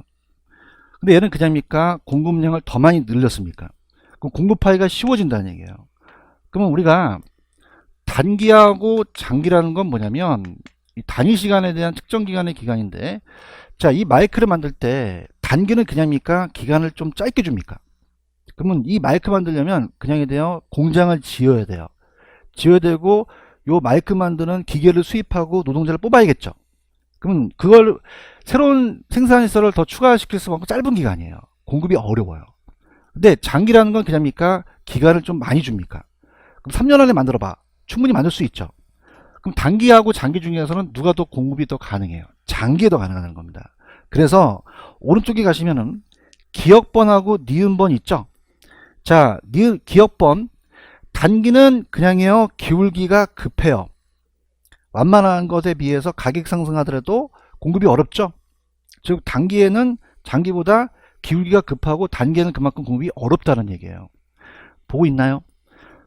근데 얘는 그냥입니까? 공급량을 더 많이 늘렸습니까? 그럼 공급하기가 쉬워진다는 얘기예요. 그러면 우리가 단기하고 장기라는 건 뭐냐면 이 단위 시간에 대한 특정 기간의 기간인데 자, 이 마이크를 만들 때 단기는 그냥입니까? 기간을 좀 짧게 줍니까? 그러면 이 마이크 만들려면 그냥이 돼요. 공장을 지어야 돼요. 지어야 되고 요 마이크 만드는 기계를 수입하고 노동자를 뽑아야겠죠. 그러면 그걸 새로운 생산시설을 더 추가시킬 수가 없고 짧은 기간이에요. 공급이 어려워요. 근데 장기라는 건 그냥입니까? 기간을 좀 많이 줍니까? 그럼 3년 안에 만들어봐. 충분히 만들 수 있죠. 그럼 단기하고 장기 중에서는 누가 더 공급이 더 가능해요? 장기에 더 가능하다는 겁니다. 그래서 오른쪽에 가시면은 기억번하고 니은번 있죠? 자, 기억번 단기는 그냥이에요. 기울기가 급해요. 완만한 것에 비해서 가격 상승하더라도 공급이 어렵죠. 즉 단기에는 장기보다 기울기가 급하고 단기에는 그만큼 공급이 어렵다는 얘기예요. 보고 있나요?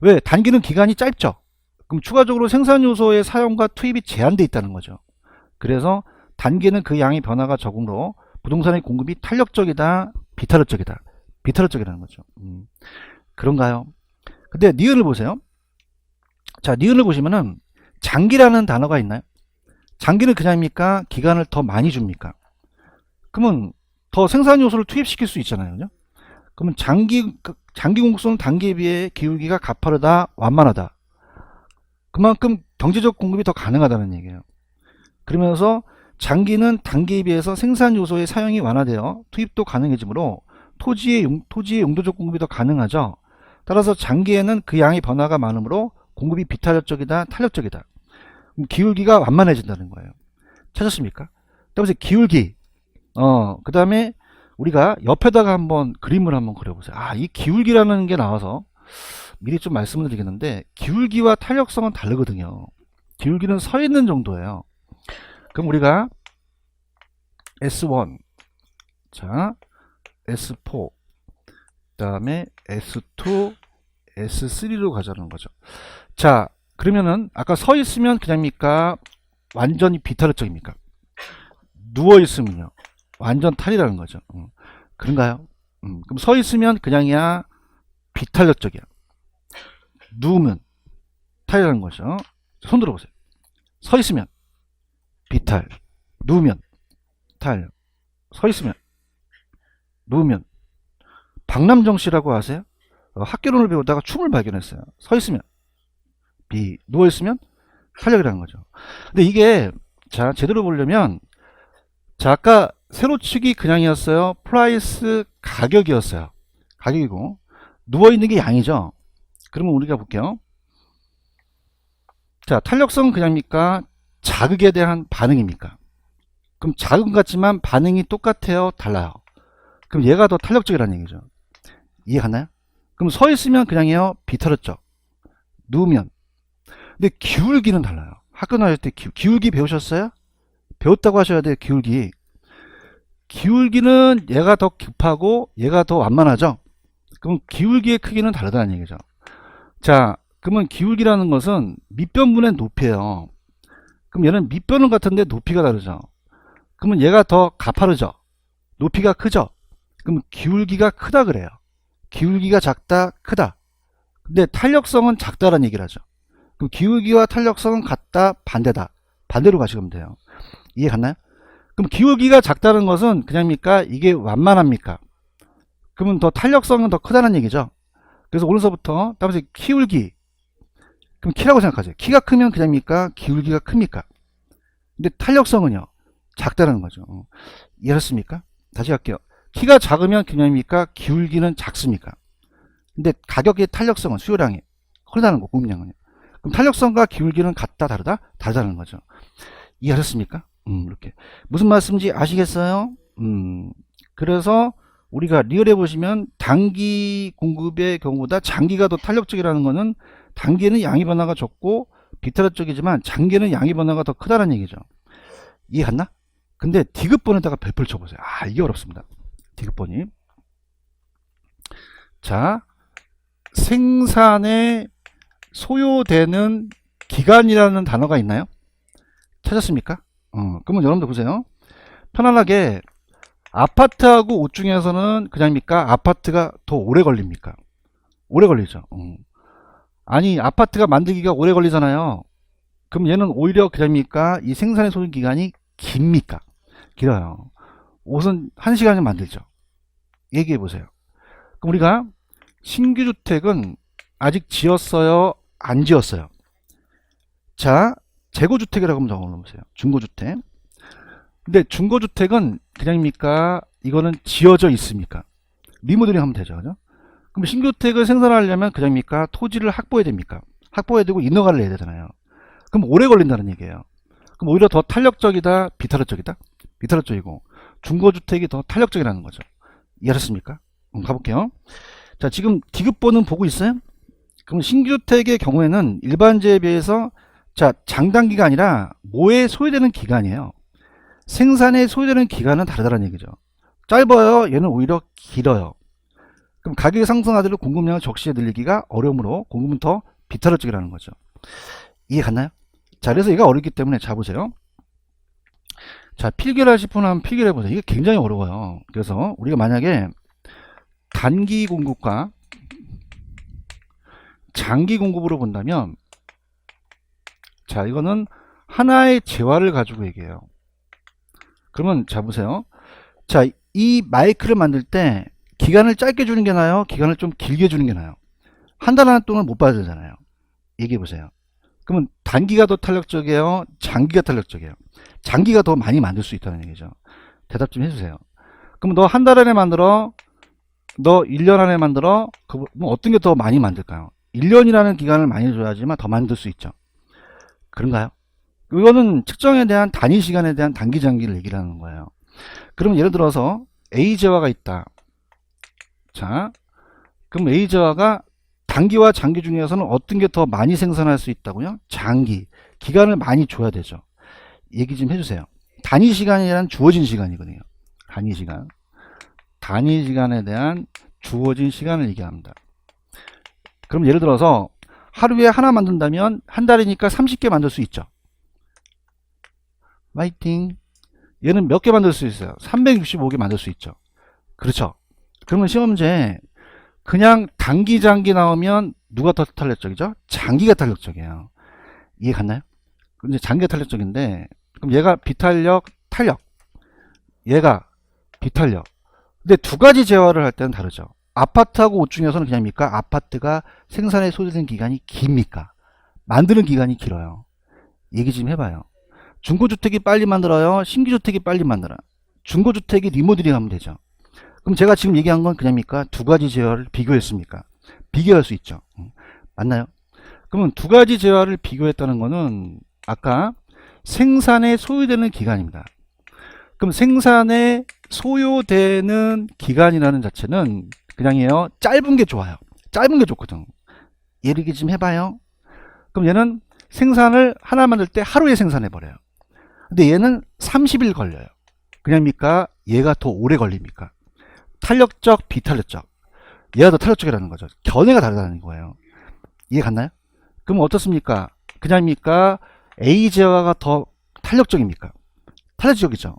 왜? 단기는 기간이 짧죠. 그럼 추가적으로 생산 요소의 사용과 투입이 제한되어 있다는 거죠. 그래서 단기는 그 양의 변화가 적으므로 부동산의 공급이 탄력적이다, 비탄력적이다. 비탄력적이라는 거죠. 그런가요? 근데 니은을 보세요. 자, 니은을 보시면은 장기라는 단어가 있나요? 장기는 그냥입니까? 기간을 더 많이 줍니까? 그러면 더 생산 요소를 투입시킬 수 있잖아요. 그죠? 그러면 장기 공급소는 단기에 비해 기울기가 가파르다, 완만하다. 그만큼 경제적 공급이 더 가능하다는 얘기예요. 그러면서 장기는 단기에 비해서 생산 요소의 사용이 완화되어 투입도 가능해지므로 토지의 용도적 공급이 더 가능하죠. 따라서 장기에는 그 양의 변화가 많으므로 공급이 비탄력적이다, 탄력적이다. 기울기가 완만해진다는 거예요. 찾았습니까? 그다음에 기울기. 그 다음에 우리가 옆에다가 한번 그림을 한번 그려보세요. 이 기울기라는 게 나와서 미리 좀 말씀을 드리겠는데, 기울기와 탄력성은 다르거든요. 기울기는 서 있는 정도예요. 그럼 우리가 S1, 자, S4, 그 다음에 S2, S3로 가자는 거죠. 자, 그러면은 아까 서 있으면 그냥입니까? 완전히 비탄력적입니까? 누워 있으면요, 완전 탈이라는 거죠. 그런가요? 그럼 서 있으면 그냥이야, 비탄력적이야. 누우면 탈이라는 거죠. 손 들어보세요. 서 있으면 비탈, 누우면 탈. 서 있으면, 누우면. 박남정 씨라고 아세요? 학개론을 배우다가 춤을 발견했어요. 서 있으면 비, 누워 있으면 탄력이라는 거죠. 근데 이게 자, 제대로 보려면, 자, 아까 세로축이 그냥이었어요. 프라이스 가격이었어요. 가격이고, 누워 있는 게 양이죠. 그러면 우리가 볼게요. 자, 탄력성은 그냥입니까? 자극에 대한 반응입니까? 그럼 자극 같지만 반응이 똑같아요, 달라요? 그럼 얘가 더 탄력적이라는 얘기죠. 이해 갔나요? 그럼 서 있으면 그냥이요, 비탄력적. 누우면. 근데 기울기는 달라요. 학교 다닐 때 기울기 배우셨어요? 배웠다고 하셔야 돼요. 기울기. 기울기는 얘가 더 급하고 얘가 더 완만하죠. 그럼 기울기의 크기는 다르다는 얘기죠. 자, 그러면 기울기라는 것은 밑변분의 높이에요. 그럼 얘는 밑변은 같은데 높이가 다르죠. 그러면 얘가 더 가파르죠. 높이가 크죠. 그럼 기울기가 크다 그래요. 기울기가 작다, 크다. 근데 탄력성은 작다라는 얘기를 하죠. 그럼 기울기와 탄력성은 같다, 반대다. 반대로 가시면 돼요. 이해 갔나요? 그럼 기울기가 작다는 것은 그냥입니까? 이게 완만합니까? 그러면 더 탄력성은 더 크다는 얘기죠. 그래서 오늘서부터 따라서 기울기. 그럼 키라고 생각하세요. 키가 크면 그냥입니까? 기울기가 큽니까? 근데 탄력성은요, 작다는 거죠. 이해하셨습니까? 다시 할게요. 키가 작으면 그냥입니까? 기울기는 작습니까? 근데 가격의 탄력성은 수요량이 크다는 거, 공급량은요. 그럼 탄력성과 기울기는 같다, 다르다? 다르다는 거죠. 이해하셨습니까? 이렇게. 무슨 말씀인지 아시겠어요? 그래서 우리가 리얼해 보시면 단기 공급의 경우보다 장기가 더 탄력적이라는 거는 단기에는 양의 변화가 적고 비탄력적이지만 장기에는 양의 변화가 더 크다는 얘기죠. 이해 갔나? 근데 디귿번에다가 별표를 쳐보세요. 이게 어렵습니다. 디귿번이. 자, 생산에 소요되는 기간이라는 단어가 있나요? 찾았습니까? 그러면 여러분들 보세요. 편안하게 아파트하고 옷 중에서는 그냥입니까? 아파트가 더 오래 걸립니까? 오래 걸리죠. 아니, 아파트가 만들기가 오래 걸리잖아요. 그럼 얘는 오히려 그냥입니까? 이 생산의 소요 기간이 깁니까? 길어요. 옷은 1시간에 만들죠. 얘기해 보세요. 그럼 우리가 신규 주택은 아직 지었어요? 안 지었어요? 자, 재고주택이라고 한번 적어놓으세요. 중고주택. 근데 중고주택은 그냥입니까? 이거는 지어져 있습니까? 리모델링 하면 되죠. 그죠? 그럼 신규주택을 생산하려면 그냥입니까? 토지를 확보해야 됩니까? 확보해야 되고 인허가를 내야 되잖아요. 그럼 오래 걸린다는 얘기예요. 그럼 오히려 더 탄력적이다, 비탄력적이다? 비탄력적이고 중고주택이 더 탄력적이라는 거죠. 이해하셨습니까? 가볼게요. 자, 지금 디귿번은 보고 있어요? 그럼 신규주택의 경우에는 일반재에 비해서, 자, 장단기가 아니라 뭐에 소요되는 기간이에요. 생산에 소요되는 기간은 다르다는 얘기죠. 짧아요. 얘는 오히려 길어요. 그럼 가격이 상승하도록 공급량을 적시에 늘리기가 어려우므로 공급은 더 비탄력적이라는 거죠. 이해 갔나요? 자, 그래서 얘가 어렵기 때문에 자 보세요. 자, 필기를 하실 분은 한번 필기를 해보세요. 이게 굉장히 어려워요. 그래서 우리가 만약에 단기 공급과 장기 공급으로 본다면, 자, 이거는 하나의 재화를 가지고 얘기해요. 그러면 자 보세요. 자, 이 마이크를 만들 때 기간을 짧게 주는 게 나아요? 기간을 좀 길게 주는 게 나아요? 한 달 안에 동안 못 받아야 되잖아요. 얘기해 보세요. 그러면 단기가 더 탄력적이에요? 장기가 탄력적이에요? 장기가 더 많이 만들 수 있다는 얘기죠. 대답 좀 해주세요. 그럼 너 한 달 안에 만들어? 너 1년 안에 만들어? 그럼 어떤 게 더 많이 만들까요? 1년이라는 기간을 많이 줘야지만 더 만들 수 있죠. 그런가요? 이거는 측정에 대한 단위 시간에 대한 단기 장기를 얘기를 하는 거예요. 그럼 예를 들어서 A 재화가 있다. 자, 그럼 A 재화가 단기와 장기 중에서는 어떤 게 더 많이 생산할 수 있다고요? 장기. 기간을 많이 줘야 되죠. 얘기 좀 해주세요. 단위 시간이란 주어진 시간이거든요. 단위 시간. 단위 시간에 대한 주어진 시간을 얘기합니다. 그럼 예를 들어서 하루에 하나 만든다면 한 달이니까 30개 만들 수 있죠. 화이팅. 얘는 몇 개 만들 수 있어요? 365개 만들 수 있죠. 그렇죠. 그러면 시험문제 그냥 단기 장기 나오면 누가 더 탄력적이죠? 장기가 탄력적이에요. 이해 갔나요? 근데 장기가 탄력적인데, 그럼 얘가 비탄력, 탄력. 얘가 비탄력. 근데 두 가지 재화를 할 때는 다르죠. 아파트하고 옷 중에서는 그냥입니까? 아파트가 생산에 소요되는 기간이 깁니까? 만드는 기간이 길어요. 얘기 좀 해봐요. 중고주택이 빨리 만들어요? 신규주택이 빨리 만들어요? 중고주택이 리모델링 하면 되죠. 그럼 제가 지금 얘기한 건 그냥입니까? 두 가지 재화를 비교했습니까? 비교할 수 있죠. 맞나요? 그러면 두 가지 재화를 비교했다는 거는 아까 생산에 소요되는 기간입니다. 그럼 생산에 소요되는 기간이라는 자체는 그냥이에요. 짧은 게 좋아요. 짧은 게 좋거든. 얘기 좀 해봐요. 그럼 얘는 생산을 하나 만들 때 하루에 생산해 버려요. 근데 얘는 30일 걸려요. 그냥입니까? 얘가 더 오래 걸립니까? 탄력적, 비탄력적. 얘가 더 탄력적이라는 거죠. 견해가 다르다는 거예요. 이해 갔나요? 그럼 어떻습니까? 그냥입니까? A 재화가 더 탄력적입니까? 탄력적이죠.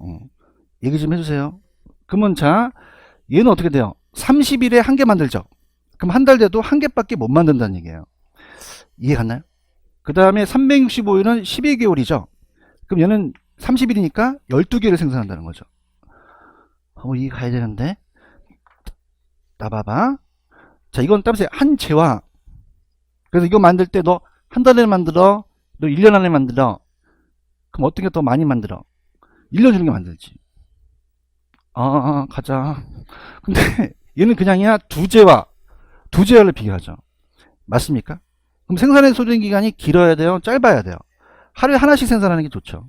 얘기 좀 해주세요. 그러면 자, 얘는 어떻게 돼요? 30일에 한 개 만들죠. 그럼 한 달 돼도 한 개밖에 못 만든다는 얘기예요. 이해 갔나요? 그 다음에 365일은 12개월이죠. 그럼 얘는 30일이니까 12개를 생산한다는 거죠. 이해 가야 되는데. 나봐봐. 자, 이건 따라서 한 재화. 그래서 이거 만들 때 너 한 달에 만들어? 너 1년 안에 만들어? 그럼 어떤 게 더 많이 만들어? 1년 주는 게 만들지. 가자. 근데 얘는 그냥이야 두 재화를 비교하죠. 맞습니까? 그럼 생산의 소진 기간이 길어야 돼요? 짧아야 돼요? 하루에 하나씩 생산하는 게 좋죠.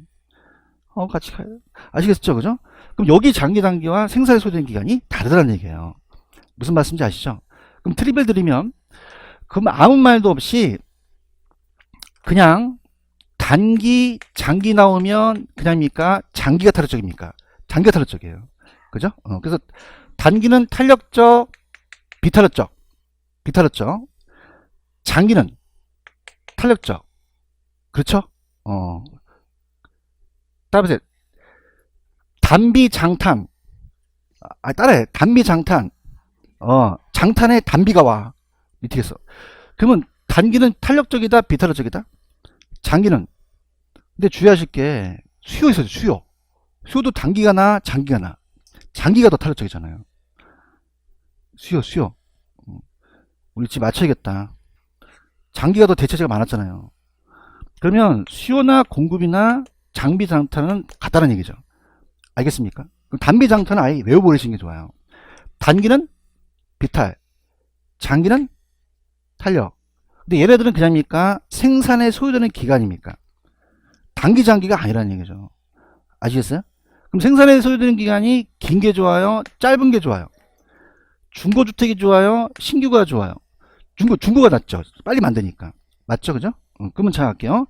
같이 가요. 아시겠죠? 그죠? 그럼 여기 장기 단기와 생산의 소진 기간이 다르다는 얘기예요. 무슨 말씀인지 아시죠? 그럼 트립을 드리면, 그럼 아무 말도 없이 그냥 단기, 장기 나오면 그냥입니까? 장기가 탄력적입니까? 장기가 탄력적이에요. 그죠? 그래서 단기는 탄력적, 비탄력적. 장기는 탄력적. 그렇죠? 따라서 단비 장탄. 따라해. 단비 장탄. 장탄에 단비가 와. 미치겠어. 그러면 단기는 탄력적이다, 비탄력적이다? 장기는. 근데 주의하실 게 수요 있어요. 수요도 단기가 나, 장기가 나. 장기가 더 탄력적이잖아요. 수요. 우리 집 맞춰야겠다. 장기가 더 대체재가 많았잖아요. 그러면 수요나 공급이나 장비 장탄은 같다는 얘기죠. 알겠습니까? 그럼 단비 장탄은 아예 외워버리시는 게 좋아요. 단기는 비탈, 장기는 탄력. 근데 얘네들은 그냥입니까? 생산에 소요되는 기간입니까? 단기 장기가 아니라는 얘기죠. 아시겠어요? 그럼 생산에 소요되는 기간이 긴 게 좋아요? 짧은 게 좋아요? 중고주택이 좋아요? 신규가 좋아요? 중고가 낫죠. 빨리 만드니까. 맞죠? 그죠? 그러면 자 갈게요.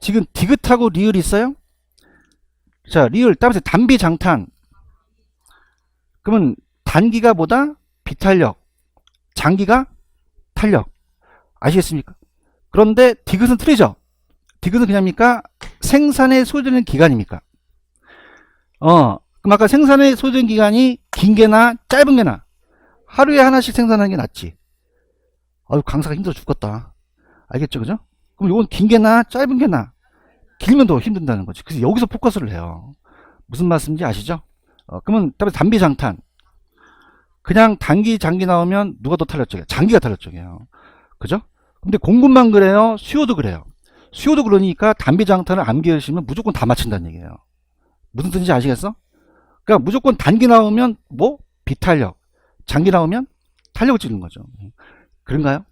지금 디귿하고 리을 있어요? 자, 리을 따라서 단비 장탄. 그러면 단기가 뭐다? 비탄력. 장기가 탄력. 아시겠습니까? 그런데 디귿은 틀리죠? 디귿은 그냥입니까? 생산에 소요되는 기간입니까? 그럼 아까 생산에 소요되는 기간이 긴 게나 짧은 게나? 하루에 하나씩 생산하는 게 낫지. 아유, 강사가 힘들어 죽겠다. 알겠죠, 그죠? 그럼 이건 긴 게 나, 짧은 게 나. 길면 더 힘든다는 거지. 그래서 여기서 포커스를 해요. 무슨 말씀인지 아시죠? 그러면 단비 장탄. 그냥 단기 장기 나오면 누가 더 탄력적이야? 장기가 탄력적이에요. 그죠? 근데 공급만 그래요? 수요도 그래요. 수요도 그러니까 단비 장탄을 암기하시면 무조건 다 맞춘다는 얘기예요. 무슨 뜻인지 아시겠어? 그러니까 무조건 단기 나오면 뭐? 비탄력. 장기 나오면 탄력을 찍는 거죠. 그런가요?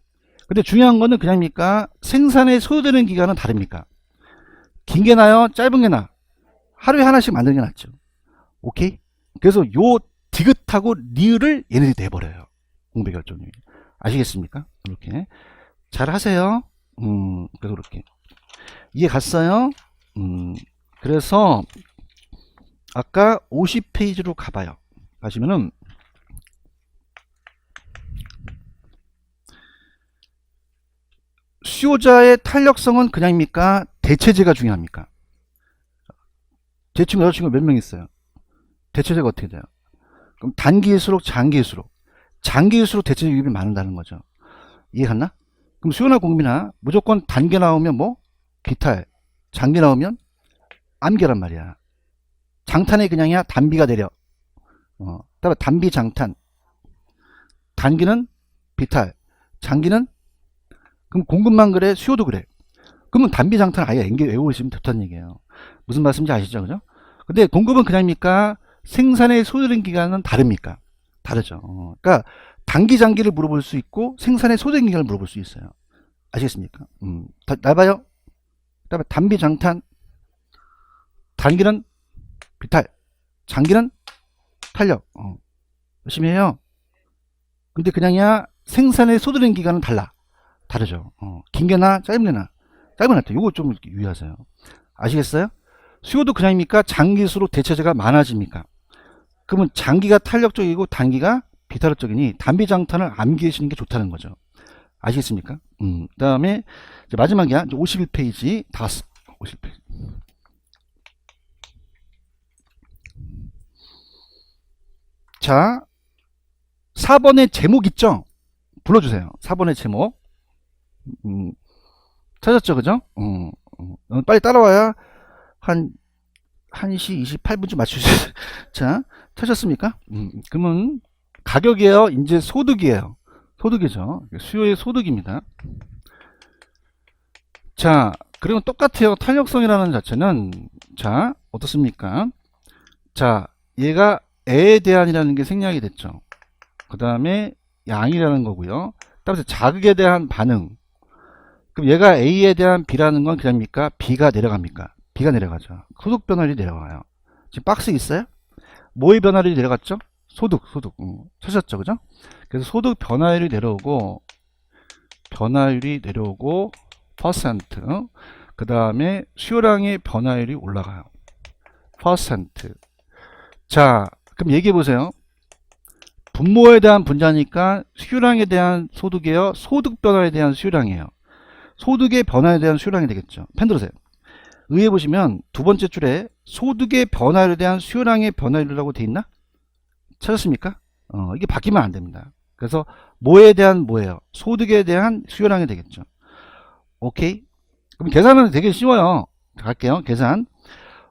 근데 중요한 거는 그냥입니까? 생산에 소요되는 기간은 다릅니까? 긴 게 나요? 짧은 게 나? 하루에 하나씩 만드는 게 낫죠. 오케이? 그래서 요 디귿하고 리을을 얘네들이 내버려요. 공배 결정률이. 아시겠습니까? 이렇게. 잘 하세요. 그래서 그렇게. 이해 갔어요? 그래서 아까 50페이지로 가봐요. 가시면은 수요자의 탄력성은 그냥입니까? 대체제가 중요합니까? 제 친구 여자친구 몇 명 있어요? 대체제가 어떻게 돼요? 그럼 단기일수록 장기일수록 장기일수록 대체제 유입이 많다는 거죠. 이해 갔나? 그럼 수요나 공비나 무조건 단기 나오면 뭐? 비탈. 장기 나오면 암기란 말이야. 장탄이 그냥이야? 단비가 내려. 따라 단비 장탄. 단기는 비탈. 장기는 그럼 공급만 그래? 수요도 그래. 그러면 단비 장탄 아예 외우시면 좋다는 얘기예요. 무슨 말씀인지 아시죠? 그죠? 근데 공급은 그냥입니까? 생산의 소요된 기간은 다릅니까? 다르죠. 그러니까 단기 장기를 물어볼 수 있고 생산의 소요된 기간을 물어볼 수 있어요. 아시겠습니까? 나봐요. 그다음에 단비 장탄. 단기는 비탈. 장기는 탄력. 열심히 해요. 근데 그냥이야 생산의 소요된 기간은 다르죠. 긴 게나 짧은 게나. 짧은 게 낫다. 요거 좀 유의하세요. 아시겠어요? 수요도 그냥입니까? 장기일수록 대체제가 많아집니까? 그러면 장기가 탄력적이고 단기가 비탄력적이니 단비 장탄을 암기하시는 게 좋다는 거죠. 아시겠습니까? 그 다음에 마지막이야. 51페이지 다 왔어. 51페이지. 자, 4번의 제목 있죠? 불러주세요. 4번의 제목. 찾았죠? 그죠? 빨리 따라와야 한 1시 28분쯤 맞출 수 있어요. 자, 찾았습니까? 그러면 가격이에요? 이제 소득이에요. 소득이죠. 수요의 소득입니다. 자, 그리고 똑같아요. 탄력성이라는 자체는, 자, 어떻습니까? 자, 얘가 A에 대한이라는 게 생략이 됐죠. 그 다음에 양이라는 거고요. 그다음에 자극에 대한 반응. 그럼 얘가 A에 대한 B라는 건 그냥입니까? B가 내려갑니까? B가 내려가죠. 소득 변화율이 내려가요. 지금 박스 있어요? 뭐의 변화율이 내려갔죠? 소득. 찾았죠, 그죠? 그래서 소득 변화율이 내려오고, 퍼센트. 그 다음에 수요량의 변화율이 올라가요. 퍼센트. 자, 그럼 얘기해 보세요. 분모에 대한 분자니까 수요량에 대한 소득이에요. 소득 변화에 대한 수요량이에요. 소득의 변화에 대한 수요량이 되겠죠. 펜 들으세요. 의에 보시면 두 번째 줄에 소득의 변화에 대한 수요량의 변화율이라고 돼 있나? 찾았습니까? 이게 바뀌면 안 됩니다. 그래서 뭐에 대한 뭐예요? 소득에 대한 수요량이 되겠죠. 오케이. 그럼 계산은 되게 쉬워요. 갈게요. 계산.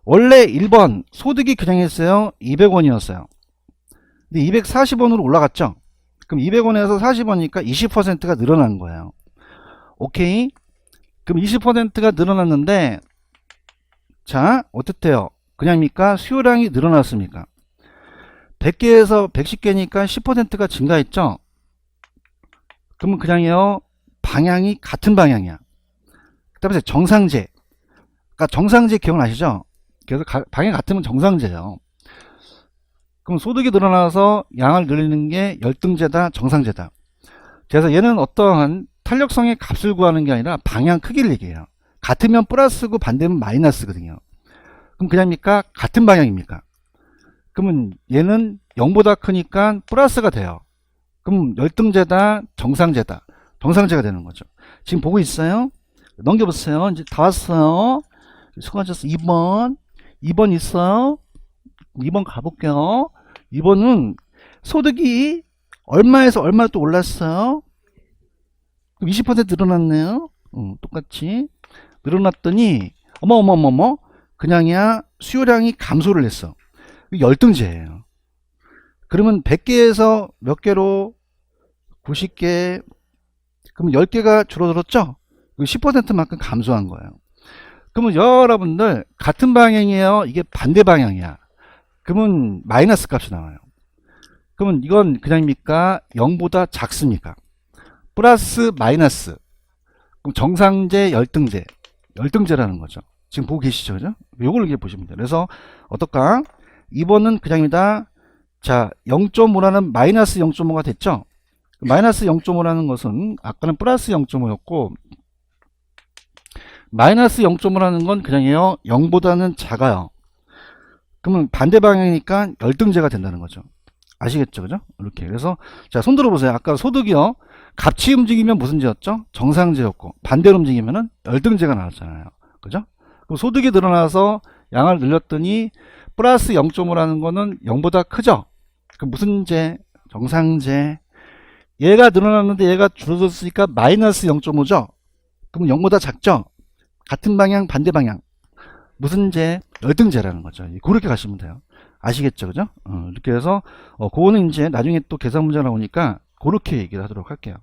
원래 1번 소득이 그냥 했어요. 200원이었어요. 근데 240원으로 올라갔죠. 그럼 200원에서 40원이니까 20%가 늘어난 거예요. 오케이. 그럼 20%가 늘어났는데, 자, 어떻대요? 그냥입니까? 수요량이 늘어났습니까? 100개에서 110개니까 10%가 증가했죠? 그러면 그냥이요. 방향이 같은 방향이야. 그 다음에 정상제. 그러니까 정상제 기억나시죠? 그래서 방향이 같으면 정상제예요. 그럼 소득이 늘어나서 양을 늘리는 게 열등제다, 정상제다. 그래서 얘는 어떠한 탄력성의 값을 구하는 게 아니라 방향 크기를 얘기해요. 같으면 플러스고 반대면 마이너스거든요. 그럼 그냥입니까? 같은 방향입니까? 그러면 얘는 0보다 크니까 플러스가 돼요. 그럼 열등제다, 정상제다. 정상제가 되는 거죠. 지금 보고 있어요? 넘겨보세요. 이제 다 왔어요. 수고하셨어요. 2번 있어요? 2번 가볼게요. 2번은 소득이 얼마에서 얼마 또 올랐어요? 20% 늘어났네요. 똑같이 늘어났더니 어머어머어머 그냥이야 수요량이 감소를 했어. 열등제예요. 그러면 100개에서 몇 개로 90개, 그러면 10개가 줄어들었죠? 10%만큼 감소한 거예요. 그러면 여러분들 같은 방향이에요? 이게 반대 방향이야. 그러면 마이너스 값이 나와요. 그러면 이건 그냥입니까? 0보다 작습니까? 플러스 마이너스. 그럼 정상제, 열등제. 열등제라는 거죠. 지금 보고 계시죠? 그죠? 요걸 이렇게 보시면 돼요. 그래서 어떨까? 2번은 그냥입니다. 자, 0.5라는 마이너스 0.5가 됐죠? 마이너스 0.5라는 것은 아까는 플러스 0.5였고 마이너스 0.5라는 건 그냥이에요. 0보다는 작아요. 그러면 반대 방향이니까 열등제가 된다는 거죠. 아시겠죠? 그죠? 이렇게. 그래서 자, 손 들어보세요. 아까 소득이요. 같이 움직이면 무슨 제였죠? 정상제였고 반대로 움직이면은 열등제가 나왔잖아요. 그죠? 그럼 소득이 늘어나서 양을 늘렸더니 플러스 0.5라는 거는 0보다 크죠? 그럼 무슨 제? 정상제. 얘가 늘어났는데 얘가 줄어들었으니까 마이너스 0.5죠? 그럼 0보다 작죠? 같은 방향, 반대 방향. 무슨 제? 열등제라는 거죠. 그렇게 가시면 돼요. 아시겠죠? 그죠? 이렇게 해서, 그거는 이제 나중에 또 계산 문제 나오니까, 그렇게 얘기를 하도록 할게요.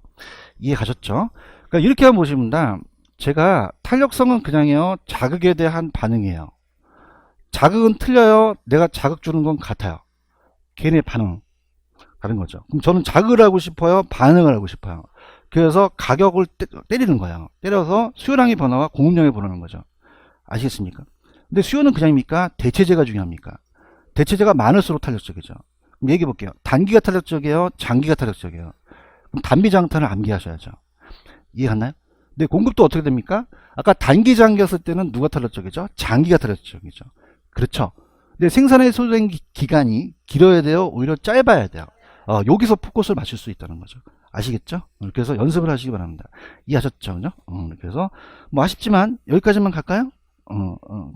이해 가셨죠? 그러니까 이렇게 한번 보시면, 제가 탄력성은 그냥요, 자극에 대한 반응이에요. 자극은 틀려요. 내가 자극 주는 건 같아요. 걔네 반응. 다른 거죠. 그럼 저는 자극을 하고 싶어요? 반응을 하고 싶어요? 그래서 가격을 때리는 거예요. 때려서 수요량의 변화와 공급량의 변화는 거죠. 아시겠습니까? 근데 수요는 그냥입니까? 대체제가 중요합니까? 대체제가 많을수록 탄력적이죠. 그럼 얘기해 볼게요. 단기가 탄력적이에요? 장기가 탄력적이에요? 그럼 단비장탄을 암기하셔야죠. 이해갔나요? 근데 공급도 어떻게 됩니까? 아까 단기 장기였을 때는 누가 탄력적이죠? 장기가 탄력적이죠. 그렇죠. 근데 생산의 소생 기간이 길어야 돼요? 오히려 짧아야 돼요? 여기서 포커스를 맞출 수 있다는 거죠. 아시겠죠? 그래서 연습을 하시기 바랍니다. 이해하셨죠? 그죠? 그래서 뭐 아쉽지만 여기까지만 갈까요?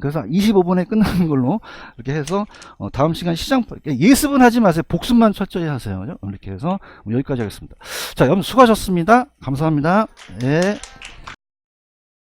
그래서 25분에 끝나는 걸로 이렇게 해서 다음 시간 시장 예습은 하지 마세요. 복습만 철저히 하세요. 그죠? 이렇게 해서 여기까지 하겠습니다. 자, 여러분 수고하셨습니다. 감사합니다. 예.